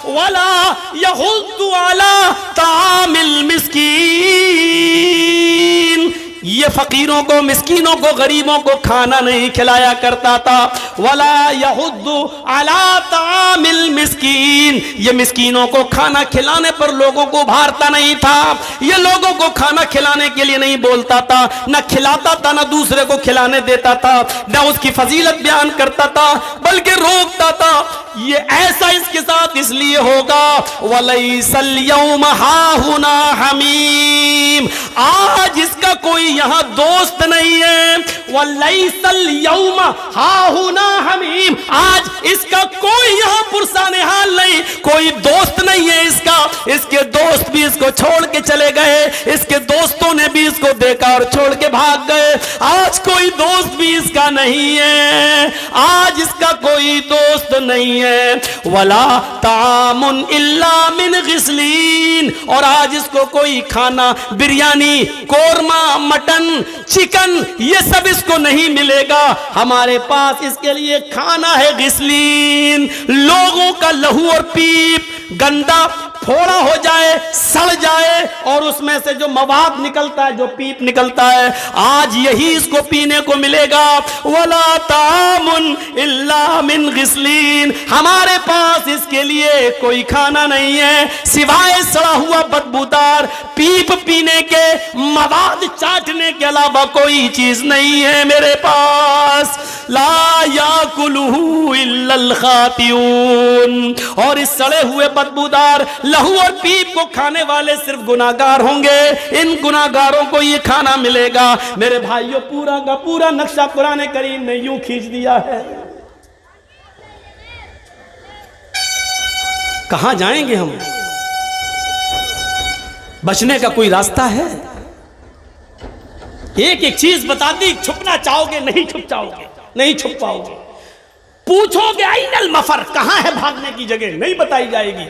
S1: وَلَا يَحُضُّ عَلَىٰ طَعَامِ الْمِسْكِينِ، یہ فقیروں کو، مسکینوں کو، غریبوں کو کھانا نہیں کھلایا کرتا تھا۔ وَلَا يَحُضُّ عَلَىٰ طَعَامِ الْمِسْكِينِ، یہ مسکینوں کو کھانا کھلانے پر لوگوں کو ابھارتا نہیں تھا، یہ لوگوں کو کھانا کھلانے کے لیے نہیں بولتا تھا، نہ کھلاتا تھا، نہ دوسرے کو کھلانے دیتا تھا، نہ اس کی فضیلت بیان کرتا تھا بلکہ روکتا تھا۔ یہ ایسا اس کے ساتھ اس لیے ہوگا وَلَيْسَ الْيَوْمَ هَاهُنَا حَمِيمٌ، آج اس کا کوئی یہاں دوست نہیں ہے۔ وَلَيْسَ الْيَوْمَ هَاهُنَا حَمِيمٌ، آج اس کا کوئی یہاں پرسان حال نہیں، کوئی دوست نہیں ہے اس کا، اس کے دوست بھی اس کو چھوڑ کے چلے گئے، اس کے دوستوں نے بھی اس کو دیکھا اور چھوڑ کے بھاگ گئے، آج کوئی دوست بھی اس کا نہیں ہے، آج اس کا کوئی دوست نہیں ہے۔ وَلَا طَعَامٌ إِلَّا مِنْ غِسْلِينَ، اور آج اس کو کوئی کھانا، بریانی، قورمہ، مٹن، چکن، یہ سب اس کو نہیں ملے گا، ہمارے پاس اس کے لیے کھانا ہے غسلین، لوگوں کا لہو اور پیپ گندا پھوڑا ہو جائے، سڑ جائے، اور اس میں سے جو مواد نکلتا ہے، جو پیپ نکلتا ہے، آج یہی اس کو پینے کو ملے گا۔ وَلَا طَعَامٌ إِلَّا مِنْ غِسْلِينَ، ہمارے پاس اس کے لیے کوئی کھانا نہیں ہے سوائے سڑا ہوا بدبودار پیپ پینے کے، مواد چاٹنے کے علاوہ کوئی چیز نہیں ہے میرے پاس۔ لا یاکلہ الا الخاطئون، اور اس سڑے ہوئے بدبودار لہو اور پیپ کو کھانے والے صرف گناہگار ہوں گے، ان گناہگاروں کو یہ کھانا ملے گا۔ میرے بھائیوں، پورا کا پورا نقشہ قرآن کریم نے یوں کھینچ دیا ہے۔ کہاں جائیں گے ہم؟ بچنے کا کوئی راستہ ہے؟ ایک ایک چیز بتا دی، چھپنا چاہو گے نہیں چھپ جاؤ گے، نہیں چھپ پاؤ گے۔ پوچھو گے این المفر، کہاں ہے بھاگنے کی جگہ، نہیں بتائی جائے گی۔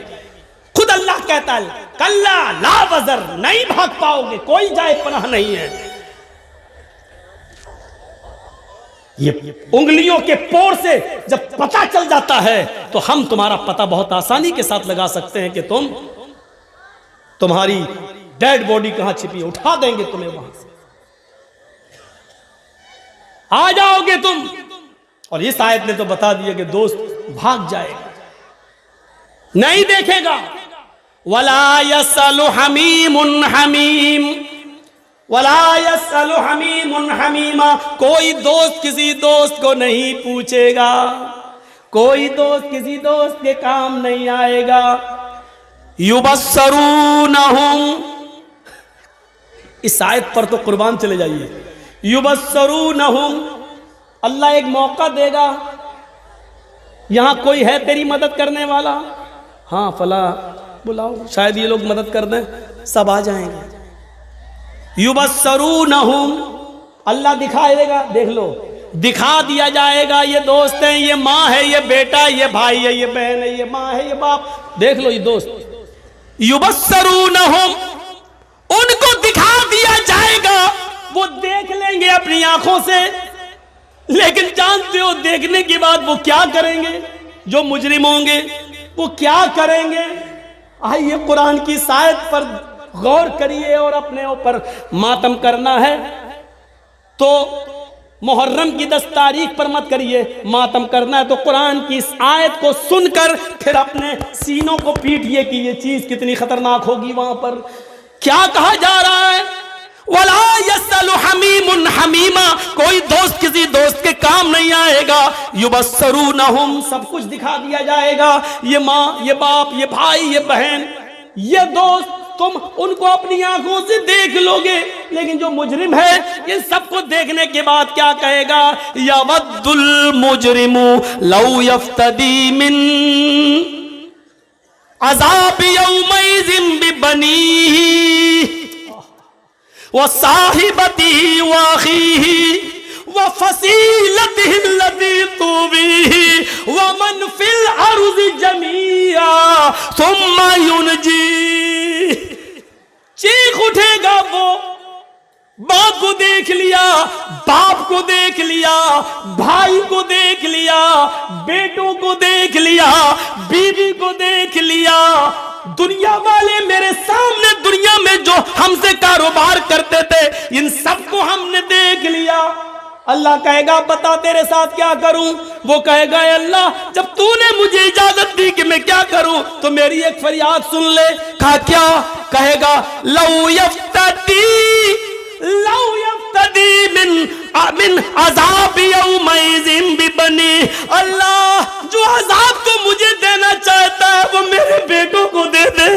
S1: خود اللہ کہتا ہے کلا لا وزر، نہیں بھاگ پاؤ گے، کوئی جائے پناہ نہیں ہے۔ یہ انگلیوں کے پور سے جب پتہ چل جاتا ہے تو ہم تمہارا پتہ بہت آسانی کے ساتھ لگا سکتے ہیں کہ تمہاری ڈیڈ باڈی کہاں چھپی ہے، اٹھا دیں گے تمہیں وہاں سے، آ جاؤ گے تم۔ اور اس آیت نے تو بتا دیا کہ دوست بھاگ جائے گا، نہیں دیکھے گا۔ وَلَا يَسْأَلُ حَمِيمٌ حَمِيمٌ، وَلَا يَسْأَلُ حَمِيمٌ حَمِيمًا، کوئی دوست کسی دوست کو نہیں پوچھے گا، کوئی دوست کسی دوست کے کام نہیں آئے گا۔ يُبَصَّرُونَهُمْ، اس آیت پر تو قربان چلے جائیے۔ يُبَصَّرُونَهُمْ، اللہ ایک موقع دے گا، یہاں کوئی ہے تیری مدد کرنے والا؟ ہاں فلاں بلاؤ، شاید یہ لوگ مدد کر دیں، سب آ جائیں گے۔ یبصرونہم، اللہ دکھائے دے گا، دیکھ لو، دکھا دیا جائے گا، یہ دوست ہیں، یہ ماں ہے، یہ بیٹا، یہ بھائی ہے، یہ بہن ہے، یہ ماں ہے، یہ باپ، دیکھ لو یہ دوست۔ یبصرونہم، ان کو دکھا دیا جائے گا، وہ دیکھ لیں گے اپنی آنکھوں سے، لیکن جانتے ہو دیکھنے کے بعد وہ کیا کریں گے؟ جو مجرم ہوں گے وہ کیا کریں گے؟ آئیے قرآن کی آیت پر غور کریے، اور اپنے اوپر ماتم کرنا ہے تو محرم کی 10 تاریخ پر مت کریے، ماتم کرنا ہے تو قرآن کی اس آیت کو سن کر پھر اپنے سینوں کو پیٹیے کہ یہ چیز کتنی خطرناک ہوگی۔ وہاں پر کیا کہا جا رہا ہے؟ ولا یسأل حمیم حمیما، کوئی دوست کسی دوست کے کام نہیں آئے گا. یبصرونہم، سب کچھ دکھا دیا جائے گا. یہ ماں، یہ باپ، یہ بھائی، یہ بہن، یہ دوست، تم ان کو اپنی آنکھوں سے دیکھ لو گے. لیکن جو مجرم ہے ان سب کو دیکھنے کے بعد کیا کہے گا؟ یود المجرم لو یفتدی من عذاب یومئذ ببنیہ وصاحبته واخيه وفصيلته التي تؤويه ومن في الارض جميعا ثم ينجيه. چیخ اٹھے گا وہ، ماں کو دیکھ لیا، باپ کو دیکھ لیا، بھائی کو دیکھ لیا، بیٹوں کو دیکھ لیا، بیوی کو دیکھ لیا، دنیا والے میرے سامنے دنیا میں جو ہم سے کاروبار کرتے تھے ان سب کو ہم نے دیکھ لیا. اللہ کہے گا بتا تیرے ساتھ کیا کروں؟ وہ کہے گا اے اللہ جب تو نے مجھے اجازت دی کہ میں کیا کروں تو میری ایک فریاد سن لے. کہا کیا؟ کہے گا لو یفتدی من عذاب یومئذ ببنی. اللہ جو عذاب تو مجھے دینا چاہتا ہے وہ میرے بیٹوں کو دے دے.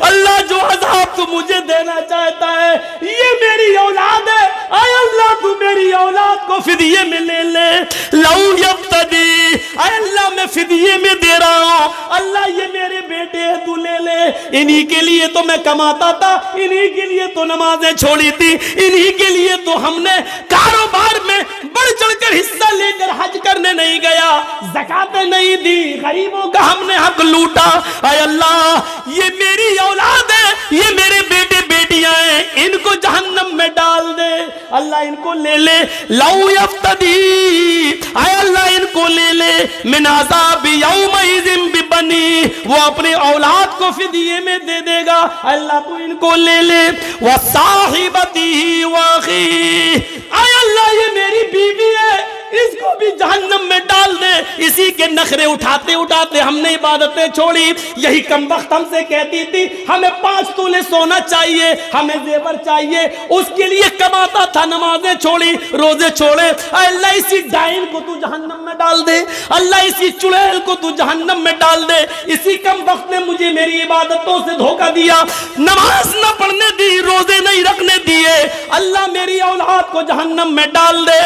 S1: اللہ جو عذاب تو مجھے دینا چاہتا ہے یہ میری اولاد ہے، اے اللہ تو میری اولاد کو فدیے میں لے لے. لو یفتدی، اے اللہ میں فدیے میں دے رہا ہوں، اللہ یہ میرے بیٹے ہیں تو لے لے. انہی کے لیے تو میں کماتا تھا، انہی کے لیے تو نمازیں چھوڑی تھی، انہی کے لیے تو ہم نے کاروبار میں بڑھ چڑھ کر حصہ لے کر حج کرنے نہیں گیا، زکاتیں نہیں دی، غریبوں کا ہم نے حق لوٹا. اے اللہ یہ میری اولاد ہے، یہ میرے بیٹے بیٹیاں ہیں، ان کو جہنم میں ڈال دے. اللہ ان کو لے لے. لو یفتدی، اے اللہ ان کو لے لے من عذاب یومئذ ببنی، وہ اپنے اولاد کو فدیے میں دے دے گا. اللہ تو ان کو لے لے. وصاحبتہ واخیہ، اے اللہ یہ میری بیوی ہے اس کو بھی جہنم میں ڈال دے. اسی کے نخرے اٹھاتے اٹھاتے ہم نے عبادتیں چھوڑی. یہی کمبخت ہم سے کہتی تھی ہمیں 5 تولے سونا چاہیے، ہمیں زیور چاہیے، اس کے لیے کماتا تھا، نمازیں چھوڑی، روزے چھوڑے. اے اللہ اسی ڈائن کو تو جہنم میں ڈال دے. اللہ اسی چڑیل کو تو جہنم میں ڈال دے. اسی کمبخت نے مجھے میری عبادتوں سے دھوکہ دیا، نماز نہ پڑھنے دی، روزے نہیں رکھنے دیے. اللہ میری اولاد کو جہنم میں ڈال دے.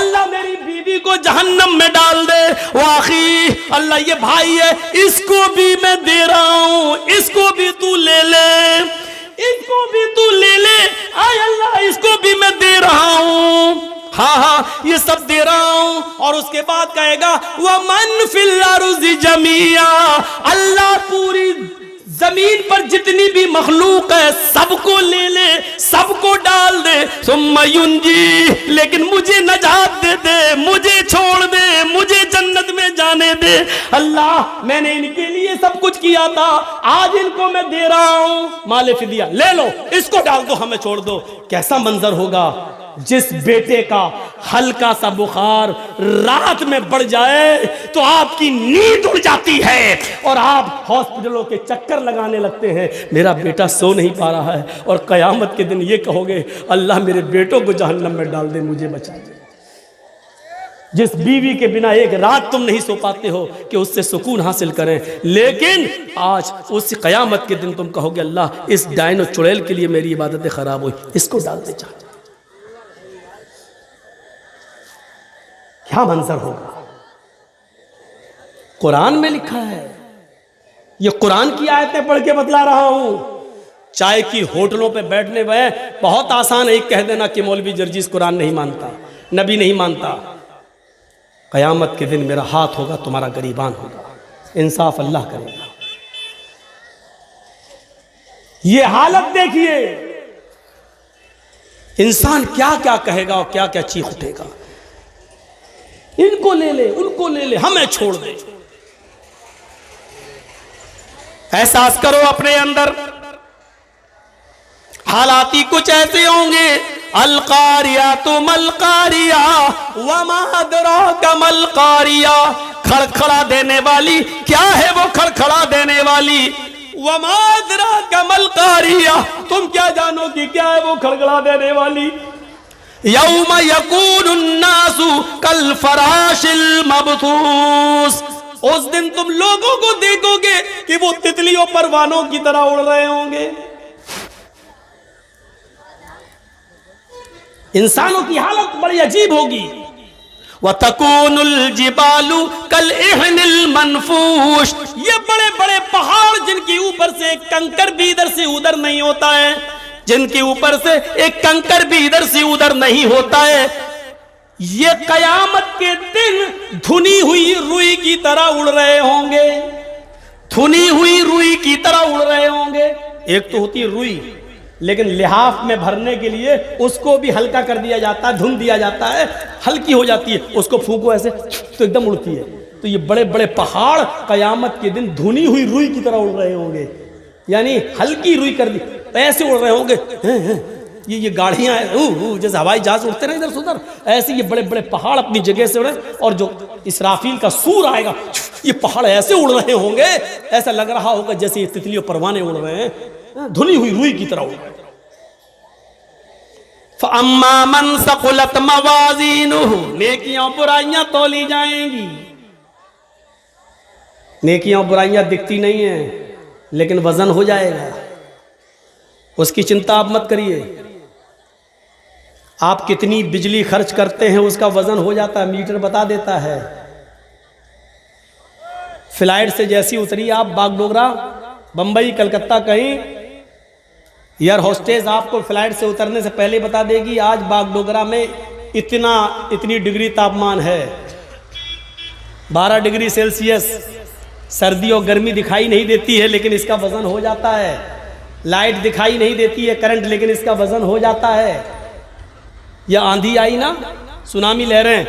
S1: اللہ میری بیوی کو جہنم میں ڈال دے. واخی، اللہ یہ بھائی ہے اس کو بھی میں دے رہا ہوں، اس کو بھی تو لے لے، اس کو بھی تو لے لے. اے اللہ اس کو بھی میں دے رہا ہوں. ہاں ہاں یہ سب دے رہا ہوں. اور اس کے بعد کہے گا وَمَن فِي الْأَرْضِ جَمِيعًا، اللہ پوری زمین پر جتنی بھی مخلوق ہے سب کو لے لے، سب کو ڈال دے. ثم ینجی، لیکن مجھے نجات دے دے، مجھے چھوڑ دے، مجھے جنت میں جانے دے. اللہ میں نے ان کے لیے سب کچھ کیا تھا، آج ان کو میں دے رہا ہوں. مال فدیہ لے لو، اس کو ڈال دو، ہمیں چھوڑ دو. کیسا منظر ہوگا جس بیٹے کا ہلکا سا بخار رات میں بڑھ جائے تو آپ کی نیند اڑ جاتی ہے اور آپ ہاسپٹلوں کے چکر لگانے لگتے ہیں، میرا بیٹا سو نہیں پا رہا ہے. اور قیامت کے دن یہ کہو گے اللہ میرے بیٹوں کو جہنم میں ڈال دے، مجھے بچا دے. جس بیوی کے بنا ایک رات تم نہیں سو پاتے ہو کہ اس سے سکون حاصل کریں، لیکن آج اس قیامت کے دن تم کہو گے اللہ اس ڈائن و چڑیل کے لیے میری عبادتیں خراب ہوئی، اس کو ڈال دے. چاہتے کیا منظر ہوگا؟ قرآن میں لکھا ہے، یہ قرآن کی آیتیں پڑھ کے بتلا رہا ہوں. چائے کی ہوٹلوں پہ بیٹھنے میں بہت آسان ہے ایک کہہ دینا کہ مولوی جرجیس قرآن نہیں مانتا، نبی نہیں مانتا. قیامت کے دن میرا ہاتھ ہوگا، تمہارا گریبان ہوگا. انصاف اللہ کرے گا. یہ حالت دیکھیے انسان کیا کیا کہے گا اور کیا کیا چیخ اٹھے گا. ان کو لے لے، ان کو لے لے، ہمیں چھوڑ دے. احساس کرو اپنے اندر حالاتی کچھ ایسے ہوں گے. القاریات ملقاریہ وما ادراک ملقاریہ، کھڑکھڑا دینے والی کیا ہے وہ کھڑکھڑا دینے والی؟ وما ادراک ما القاریہ، تم کیا جانو کہ کیا ہے وہ کھڑکھڑا دینے والی؟ یوم یکون الناس کالفراش المبثوث، اس دن تم لوگوں کو دیکھو گے کہ وہ تتلیوں پروانوں کی طرح اڑ رہے ہوں گے۔ انسانوں کی حالت بڑی عجیب ہوگی۔ وَتَكُونُ الْجِبَالُ كَالْإِحْنِ الْمَنْفُوشِ، یہ بڑے بڑے پہاڑ جن کے اوپر سے ایک کنکر بھی ادھر سے ادھر نہیں ہوتا ہے، جن کے اوپر سے ایک کنکر بھی ادھر سے ادھر نہیں ہوتا ہے، یہ قیامت کے دن دھنی ہوئی روئی کی طرح اڑ رہے ہوں گے، دھنی ہوئی روئی کی طرح اڑ رہے ہوں گے۔ ایک تو ہوتی روئی، لیکن لحاف میں بھرنے کے لیے اس کو بھی ہلکا کر دیا جاتا ہے، دھن دیا جاتا ہے، ہلکی ہو جاتی ہے، اس کو پھونکو ایسے تو ایک دم اڑتی ہے۔ تو یہ بڑے بڑے پہاڑ قیامت کے دن دھنی ہوئی روئی کی طرح اڑ رہے ہوں گے، یعنی ہلکی روئی کر دی ایسے اڑ رہے ہوں گے۔ یہ گاڑیاں جیسے ہوائی جہاز اڑتے ہیں ادھر سے ادھر، ایسے یہ بڑے بڑے پہاڑ اپنی جگہ سے اڑے، اور جو اسرافیل کا سور آئے گا یہ پہاڑ ایسے اڑ رہے ہوں گے، ایسا لگ رہا ہوگا جیسے یہ تتلی اور پروانے اڑ رہے ہیں، دھنی ہوئی روئی کی طرح اڑ رہے ہیں۔ فَأَمَّا مَنْ ثَقُلَتْ مَوَازِينُهُ، نیکیاں برائیاں تولی جائیں گی۔ نیکیاں برائیاں دکھتی نہیں ہیں لیکن وزن ہو جائے گا، اس کی چنتا آپ مت کریے۔ آپ کتنی بجلی خرچ کرتے ہیں اس کا وزن ہو جاتا ہے، میٹر بتا دیتا ہے۔ فلائٹ سے جیسی اتری آپ باغ ڈوگرا، بمبئی، کلکتہ کہیں، ایئر ہوسٹیس آپ کو فلائٹ سے اترنے سے پہلے بتا دے گی آج باغ ڈوگرا میں اتنی ڈگری تاپمان ہے، 12 ڈگری سیلسیس۔ سردی اور گرمی دکھائی نہیں دیتی ہے لیکن اس کا وزن ہو جاتا ہے، لائٹ دکھائی نہیں دیتی ہے کرنٹ، لیکن اس کا وزن ہو جاتا ہے۔ یا آندھی آئی نا، سونامی لہریں،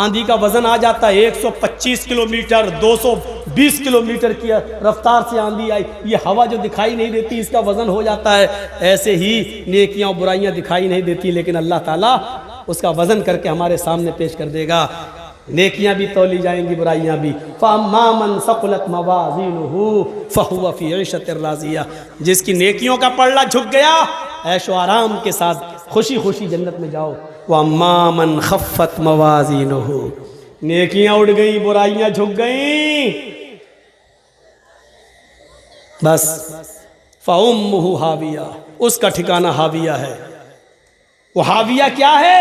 S1: آندھی کا وزن آ جاتا ہے، 125 کلومیٹر 220 کلومیٹر کی رفتار سے آندھی آئی، یہ ہوا جو دکھائی نہیں دیتی اس کا وزن ہو جاتا ہے۔ ایسے ہی نیکیاں اور برائیاں دکھائی نہیں دیتی لیکن اللہ تعالیٰ اس کا وزن کر کے ہمارے سامنے پیش کر دے گا۔ نیکیاں بھی تولی جائیں گی، برائیاں بھی۔ فَأَمَّا مَنْ ثَقُلَتْ مَوَازِينُهُ فَهُوَ فِي عِيشَةٍ رَاضِيَةٍ، جس کی نیکیوں کا پلڑا جھک گیا، عیش و آرام کے ساتھ خوشی خوشی جنت میں جاؤ۔ وَأَمَّا مَنْ خَفَّتْ مَوَازِينُهُ، نیکیاں اڑ گئیں، برائیاں جھک گئیں، بس فَأُمُّهُ هَاوِيَةٌ، اس کا ٹھکانہ ہاویہ ہے۔ وہ ہاویہ کیا ہے؟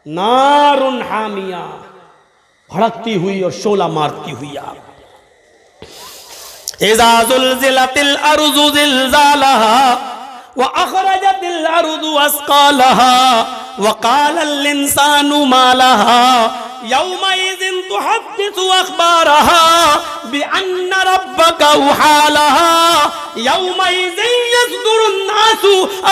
S1: نار حامیہ، بھڑکتی ہوئی اور شعلہ مارتی ہوئی آگ۔ اذا زلزلت الارض زلزالها واخرجت الارض اثقالها وقال الانسان ما لها يومئذ تحدث اخبارها بان ربك اوحى لها يومئذ يصدر الناس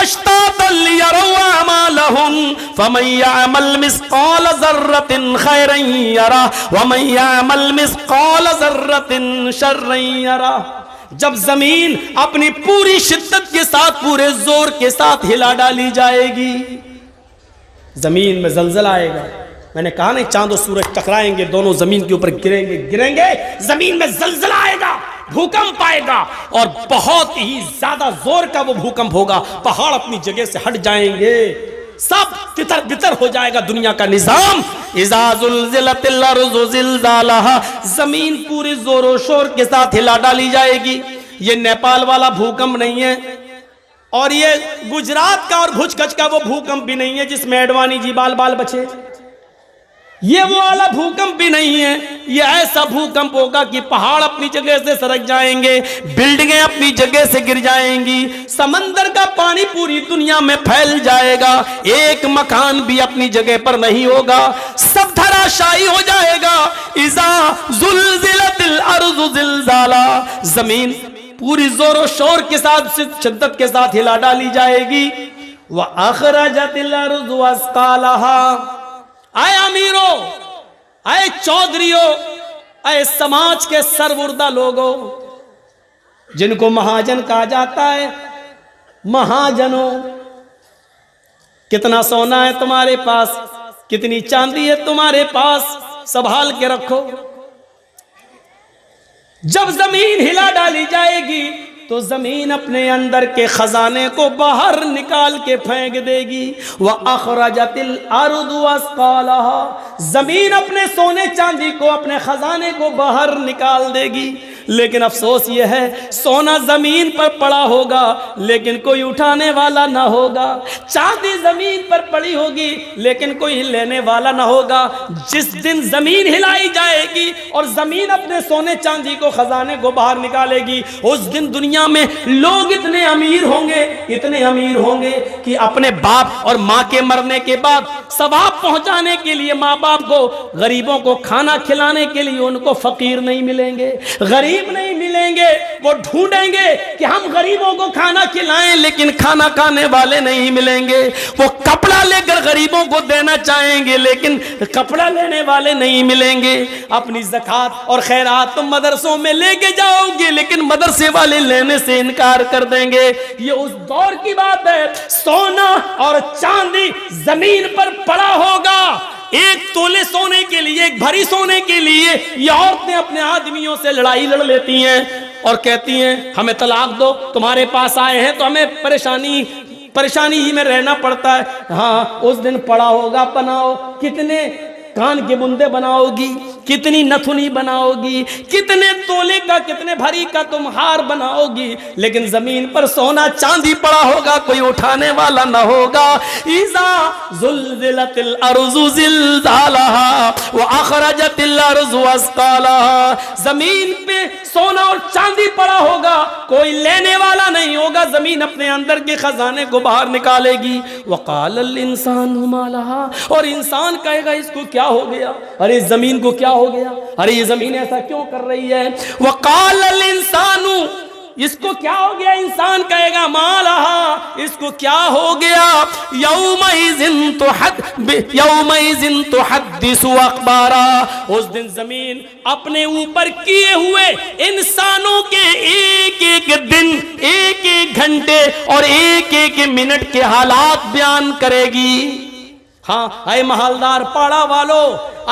S1: اشتاتا ليروا اعمالهم فمن يعمل مثقال ذرة خيرا يره ومن يعمل مثقال ذرة شرا يره۔ جب زمین اپنی پوری شدت کے ساتھ، پورے زور کے ساتھ ہلا ڈالی جائے گی، زمین میں زلزلہ آئے گا۔ میں نے کہا نہیں، چاند و سورج ٹکرائیں گے، دونوں زمین کے اوپر گریں گے، زمین میں زلزلہ آئے گا، بھوکمپ آئے گا، اور بہت ہی زیادہ زور کا وہ بھوکمپ ہوگا، پہاڑ اپنی جگہ سے ہٹ جائیں گے، سب تتر بتر ہو جائے گا دنیا کا نظام۔ اذا زلزلت الارض زلزالها، زمین پوری زور و شور کے ساتھ ہلا ڈالی جائے گی۔ یہ نیپال والا بھوکمپ نہیں ہے، اور یہ گجرات کا اور بھج گج کا وہ بھوکمپ بھی نہیں ہے جس میں ایڈوانی جی بال بال بچے، یہ وہ والا بھوکمپ بھی نہیں ہے۔ یہ ایسا بھوکمپ ہوگا کہ پہاڑ اپنی جگہ سے سرک جائیں گے، بلڈنگیں اپنی جگہ سے گر جائیں گی، سمندر کا پانی پوری دنیا میں پھیل جائے گا، ایک مکان بھی اپنی جگہ پر نہیں ہوگا، سب دھراشائی ہو جائے گا۔ اذا زلزلت الارض زلزالها، زمین پوری زور و شور کے ساتھ، شدت کے ساتھ ہلا ڈالی جائے گی۔ وَأَخْرَجَتِ الْأَرْضُ أَثْقَالَهَا، اے امیروں، اے چودھریوں، اے سماج کے سربردہ لوگوں، جن کو مہاجن کہا جاتا ہے، مہاجنوں، کتنا سونا ہے تمہارے پاس، کتنی چاندی ہے تمہارے پاس، سنبھال کے رکھو۔ جب زمین ہلا ڈالی جائے گی تو زمین اپنے اندر کے خزانے کو باہر نکال کے پھینک دے گی. وَأَخْرَجَتِ الْأَرْضُ أَثْقَالَهَا, زمین اپنے سونے چاندی کو, اپنے خزانے کو باہر نکال دے گی. لیکن افسوس یہ ہے سونا زمین پر پڑا ہوگا لیکن کوئی اٹھانے والا نہ ہوگا, چاندی زمین پر پڑی ہوگی لیکن کوئی لینے والا نہ ہوگا. جس دن زمین ہلائی جائے گی اور زمین اپنے سونے چاندی کو, خزانے کو باہر نکالے گی, اس دن دنیا میں لوگ اتنے امیر ہوں گے, اتنے امیر ہوں گے کہ اپنے باپ اور ماں کے مرنے کے بعد ثواب پہنچانے کے لیے ماں باپ کو, غریبوں کو کھانا کھلانے کے لیے ان کو فقیر نہیں ملیں گے, غریب نہیں ملیں گے. وہ ڈھونڈیں گے کہ ہم غریبوں کو کھانا کھلائیں لیکن کھانا کھانے والے نہیں ملیں گے. وہ کپڑا لے کر غریبوں کو دینا چاہیں گے لیکن کپڑا لینے والے نہیں ملیں گے. اپنی زکوٰۃ اور خیرات تم مدرسوں میں لے کے جاؤ گے لیکن مدرسے والے لینے سے انکار کر دیں گے. یہ اس دور کی بات ہے. سونا اور چاندی زمین پر پڑا ہوگا. ایک تولے سونے کے لیے, ایک بھری سونے کے لیے یہ عورتیں اپنے آدمیوں سے لڑائی لڑ لیتی ہیں اور کہتی ہیں ہمیں طلاق دو, تمہارے پاس آئے ہیں تو ہمیں پریشانی ہی میں رہنا پڑتا ہے. ہاں اس دن پڑا ہوگا, بناؤ, کتنے کان کے بندے بناؤ گی, کتنی نتھنی بناؤ گی, کتنے تولے کا, کتنے بھری کا تم ہار بناؤ گی, لیکن زمین پر سونا چاندی پڑا ہوگا, کوئی اٹھانے والا نہ ہوگا. اذا زلزلت الارض زلزالها واخرجت الارض اثقالها, زمین پہ سونا اور چاندی پڑا ہوگا, کوئی لینے والا نہیں ہوگا, زمین اپنے اندر کے خزانے کو باہر نکالے گی. وقال الانسان ما لها, اور انسان کہے گا اس کو کیا ہو گیا, ارے زمین کو کیا ہو گیا, ارے یہ زمین ایسا کیوں کر رہی ہے. وقال الانسان, اس کو کیا ہو گیا, انسان کہے گا ما لها, اس کو کیا ہو گیا. یومئذ تحدث اخبارا, اس دن زمین اپنے اوپر کیے ہوئے انسانوں کے ایک ایک دن, ایک ایک گھنٹے اور ایک ایک منٹ کے حالات بیان کرے گی. ہاں اے محلدار پاڑا والو,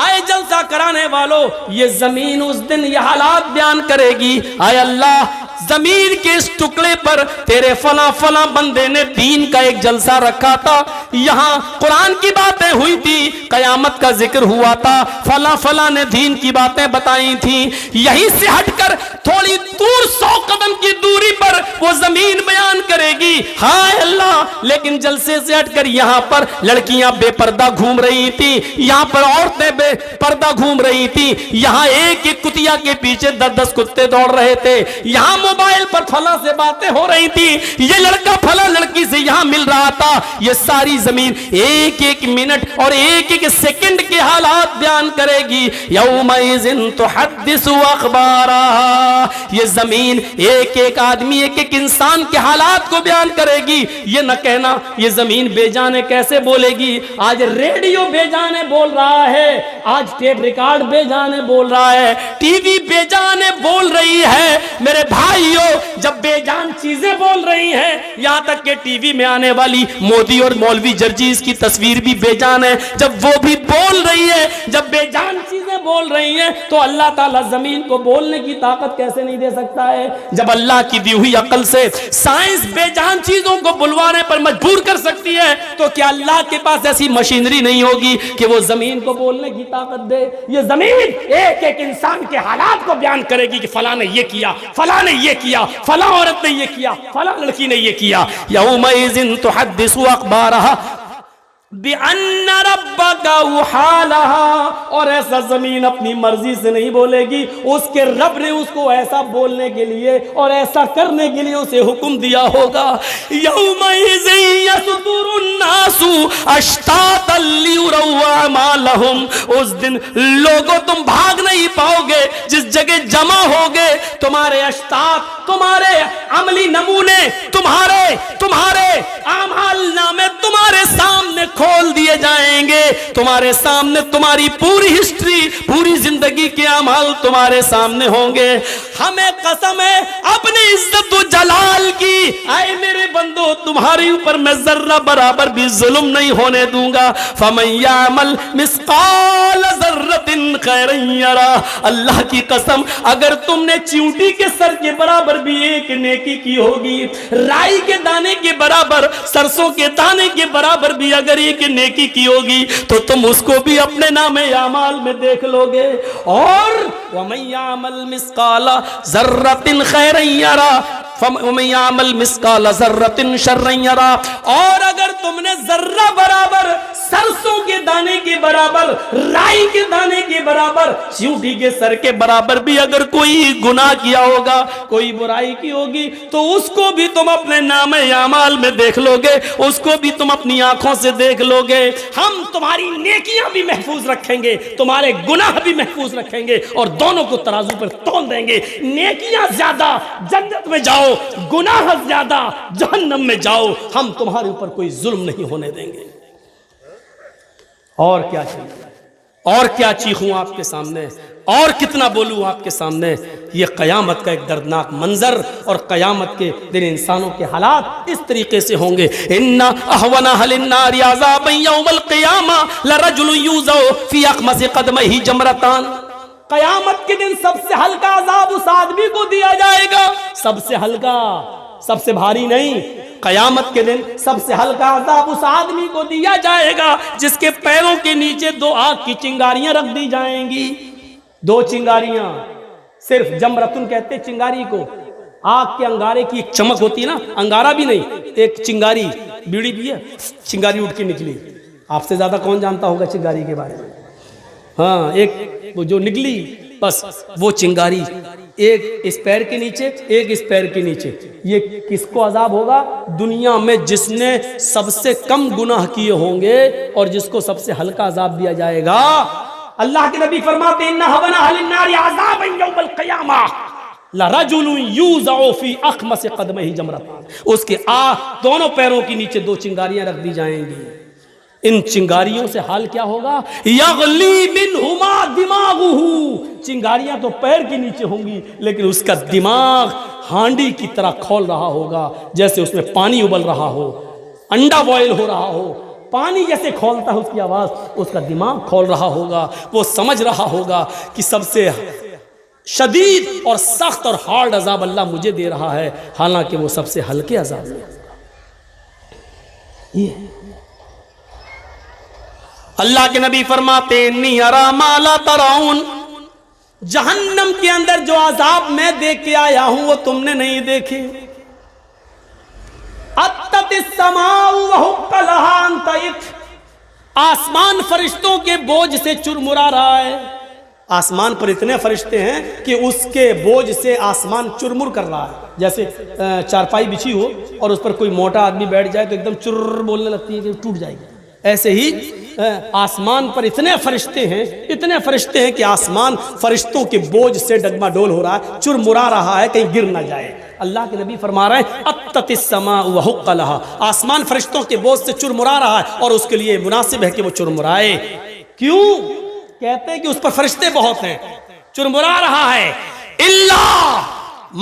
S1: آئے جلسہ کرانے والو, یہ زمین اس دن یہ حالات بیان کرے گی. آئے اللہ, زمین کے اس ٹکڑے پر تیرے فلاں فلاں بندے نے دین کا ایک جلسہ رکھا تھا, یہاں قرآن کی باتیں ہوئی تھی, قیامت کا ذکر ہوا تھا, فلاں فلاں نے دین کی باتیں بتائی تھیں. یہیں سے ہٹ کر تھوڑی دور 100 قدم کی دوری پر وہ زمین بیان کرے گی. ہائے اللہ, لیکن جلسے سے ہٹ کر یہاں پر لڑکیاں بے پردہ گھوم رہی تھی, یہاں پر عورتیں بے پردہ گھوم رہی تھی, یہاں ایک ایک کتیا کے پیچھے 10-10 کتے دوڑ رہے تھے, یہاں موبائل پر فلاں سے باتیں ہو رہی تھی, یہ لڑکا فلاں لڑکی سے یہاں مل رہا تھا. یہ ساری زمین ایک ایک منٹ اور ایک ایک سیکنڈ کے حالات بیان کرے گی. یومئذ تحدث اخبارا, یہ زمین ایک ایک آدمی, ایک ایک انسان کے حالات کو بیان کرے گی. یہ نہ کہنا یہ زمین بے جانے کیسے بولے گی. آج ریڈیو بے جانے بول رہا ہے, آج ٹیپ ریکارڈ بے جانے بول رہا ہے, ٹی وی بے جانے بول رہی ہے. میرے بھائیو, جب بے جان چیزیں بول رہی ہیں, یہاں تک کہ ٹی وی میں آنے والی مودی اور مولوی جرجیز کی تصویر بھی بے جان ہے, جب وہ بھی بول رہی ہے, جب بے جان چیزیں بول رہی ہیں, تو اللہ تعالیٰ زمین کو بولنے کی طاقت کیسے نہیں دے سکتا ہے. جب اللہ کی دی ہوئی عقل سے سائنس بے جان چیزوں کو بلوانے پر مجبور کر سکتی ہے, تو کیا اللہ کے پاس ایسی مشینری نہیں ہوگی کہ وہ زمین کو بولنے کی طاقت دے. یہ زمین ایک ایک انسان کے حالات کو بیان کرے گی کہ فلاں نے یہ کیا, فلاں نے یہ کیا, فلاں عورت نے یہ کیا, فلاں لڑکی نے یہ کیا. یومئذ تحدث اخبارها بِأَنَّ رَبَّكَ وَحَالَهَا, اور ایسا زمین اپنی مرضی سے نہیں بولے گی, اس کے رب نے اس کو ایسا بولنے کے لیے اور ایسا کرنے کے لیے اسے حکم دیا ہوگا. یومئذ یصدر الناس اشتاتا لیروا اعمالهم, اس دن لوگوں تم بھاگ نہیں پاؤ گے, جس جگہ جمع ہوگے تمہارے اشتات, تمہارے عملی نمونے, تمہارے اعمال نامے تمہارے سامنے کھول دیے جائیں گے. تمہارے سامنے تمہاری پوری ہسٹری, پوری زندگی کے اعمال تمہارے سامنے ہوں گے. ہمیں قسم ہے اپنی عزت و جلال کی, اے میرے بندو تمہارے اوپر میں ذرہ برابر بھی ظلم نہیں ہونے دوں گا. فَمَن يَعْمَلْ مِثْقَالَ ذَرَّةٍ خَيْرًا يَرَهُ. اللہ کی قسم اگر تم نے چیونٹی کے سر کے برابر بھی ایک نیکی کی ہوگی, رائی کے دانے کے برابر, سرسوں کے دانے کے برابر بھی اگر ایک نیکی کی ہوگی تو تم اس کو بھی اپنے نام اعمال میں دیکھ لو گے. اور وَمَن يَعْمَلْ مِثْقَالَ ذَرَّةٍ خَيْرًا يَرَهُ وَمَن يَعْمَلْ مِثْقَالَ ذَرَّةٍ شَرًّا يَرَهُ. اور اگر تم نے ذرہ برابر, سرسوں کے دانے کے برابر, رائی کے دانے کے برابر, چیونٹی کے سر کے برابر بھی اگر کوئی گناہ کیا ہوگا, کوئی برائی کی ہوگی, تو اس کو بھی تم اپنے نام اعمال میں دیکھ لو گے, اس کو بھی تم اپنی آنکھوں سے دیکھ لو گے. ہم تمہاری نیکیاں بھی محفوظ رکھیں گے, تمہارے گناہ بھی محفوظ رکھیں گے, اور دونوں کو ترازو پر تول دیں گے. نیکیاں زیادہ جنت میں جاؤ, گناہ زیادہ جہنم میں جاؤ. ہم تمہارے اوپر کوئی ظلم نہیں ہونے دیں گے. اور کیا چاہیے, اور کیا چیخوں آپ کے سامنے, اور کتنا بولوں آپ کے سامنے. یہ قیامت کا ایک دردناک منظر, اور قیامت کے دن انسانوں کے حالات اس طریقے سے ہوں گے. ان اهون اهل النار عذابا يوم القيامه لرجل يوزع في اخمص قدمه جمرتان. قیامت کے دن سب سے ہلکا عذاب اس آدمی کو دیا جائے گا, سب سے ہلکا, سب سے بھاری نہیں. قیامت کے دن سب سے ہلکا عذاب اس آدمی کو دیا جائے گا جس کے پیروں کے نیچے 2 آگ کی چنگاریاں رکھ دی جائیں گی. 2 چنگاریاں, صرف جمرتن کہتے چنگاری کو. آگ کے انگارے کی ایک چمک ہوتی ہے نا, انگارہ بھی نہیں, ایک چنگاری, بیڑی بھی ہے, چنگاری اٹھ کے نکلی. آپ سے زیادہ کون جانتا ہوگا چنگاری کے بارے میں؟ ہاں, ایک وہ جو نکلی بس وہ چنگاری, ایک اس پیر کے نیچے, ایک اس پیر کے نیچے. یہ کس کو عذاب ہوگا؟ دنیا میں جس نے سب سے کم گناہ کیے ہوں گے اور جس کو سب سے ہلکا عذاب دیا جائے گا. اللہ کے نبی فرماتے ہیں ان اهون اهل النار عذابا يوم القيامه لرجل يوزع في اخمص قدمه جمرتان. اس کے دونوں پیروں کے نیچے 2 چنگاریاں رکھ دی جائیں گی. ان چنگاریوں سے حال کیا ہوگا؟ یغلی منہما دماغہ. چنگاریاں تو پیر کے نیچے ہوں گی لیکن اس کا دماغ ہانڈی کی طرح کھول رہا ہوگا, جیسے اس میں پانی ابل رہا ہو, انڈا بوائل ہو رہا ہو, پانی جیسے کھولتا ہے اس کی آواز, اس کا دماغ کھول رہا ہوگا. وہ سمجھ رہا ہوگا کہ سب سے شدید اور سخت اور ہارڈ عذاب اللہ مجھے دے رہا ہے, حالانکہ وہ سب سے ہلکے عذاب ہے. یہ اللہ کے نبی فرماتے انی ارا ما لا ترون. جہنم کے اندر جو عذاب میں دیکھ کے آیا ہوں وہ تم نے نہیں دیکھے. اتت السماء وحق لها ان تئت. آسمان فرشتوں کے بوجھ سے چرمرا رہا ہے. آسمان پر اتنے فرشتے ہیں کہ اس کے بوجھ سے آسمان چرمر کر رہا ہے. جیسے چارپائی بچھی ہو اور اس پر کوئی موٹا آدمی بیٹھ جائے تو ایک دم چر بولنے لگتی ہے کہ ٹوٹ جائے گی. ایسے ہی آسمان پر اتنے فرشتے ہیں کہ آسمان فرشتوں کے بوجھ سے ڈگما ڈول ہو رہا ہے, چرمرا رہا ہے کہیں گر نہ جائے. اللہ کے نبی فرما رہے ہیں اتت السماء وحق لها. آسمان فرشتوں کے بوجھ سے چرمرا رہا ہے اور اس کے لیے مناسب ہے کہ وہ چرمرائے. کیوں؟ کہتے ہیں کہ اس پر فرشتے بہت ہیں, چرمرا رہا ہے. الا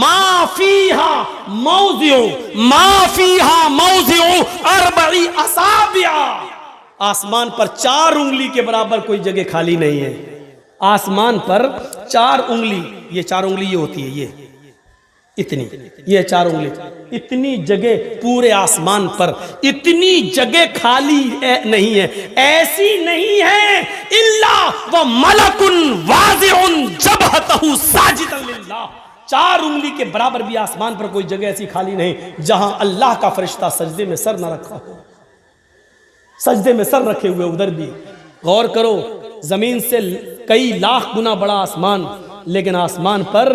S1: ما فیہا موضع 4 اصابع. آسمان پر 4 انگلی کے برابر کوئی جگہ خالی نہیں ہے. آسمان پر 4 انگلی, یہ 4 انگلی یہ ہوتی ہے, یہ اتنی, یہ 4 انگلی, اتنی جگہ پورے آسمان پر اتنی جگہ خالی نہیں ہے, ایسی نہیں ہے. الا وملک واضع جبهته ساجدا للہ. 4 انگلی کے برابر بھی آسمان پر کوئی جگہ ایسی خالی نہیں جہاں اللہ کا فرشتہ سجدے میں سر نہ رکھا ہو. سجدے میں سر رکھے ہوئے ادھر بھی. غور کرو, زمین سے کئی لاکھ گنا بڑا آسمان, لیکن آسمان پر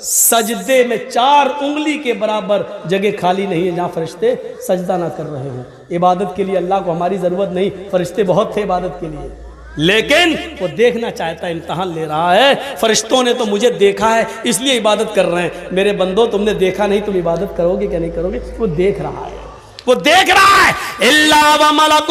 S1: سجدے میں 4 انگلی کے برابر جگہ خالی نہیں ہے جہاں فرشتے سجدہ نہ کر رہے ہوں. عبادت کے لیے اللہ کو ہماری ضرورت نہیں, فرشتے بہت تھے عبادت کے لیے, لیکن وہ دیکھنا چاہتا ہے, امتحان لے رہا ہے. فرشتوں نے تو مجھے دیکھا ہے اس لیے عبادت کر رہے ہیں. میرے بندو تم نے دیکھا نہیں, تم عبادت کرو گے کہ نہیں کرو گے؟ وہ دیکھ رہا ہے, وہ دیکھ رہا ہے. الا وملک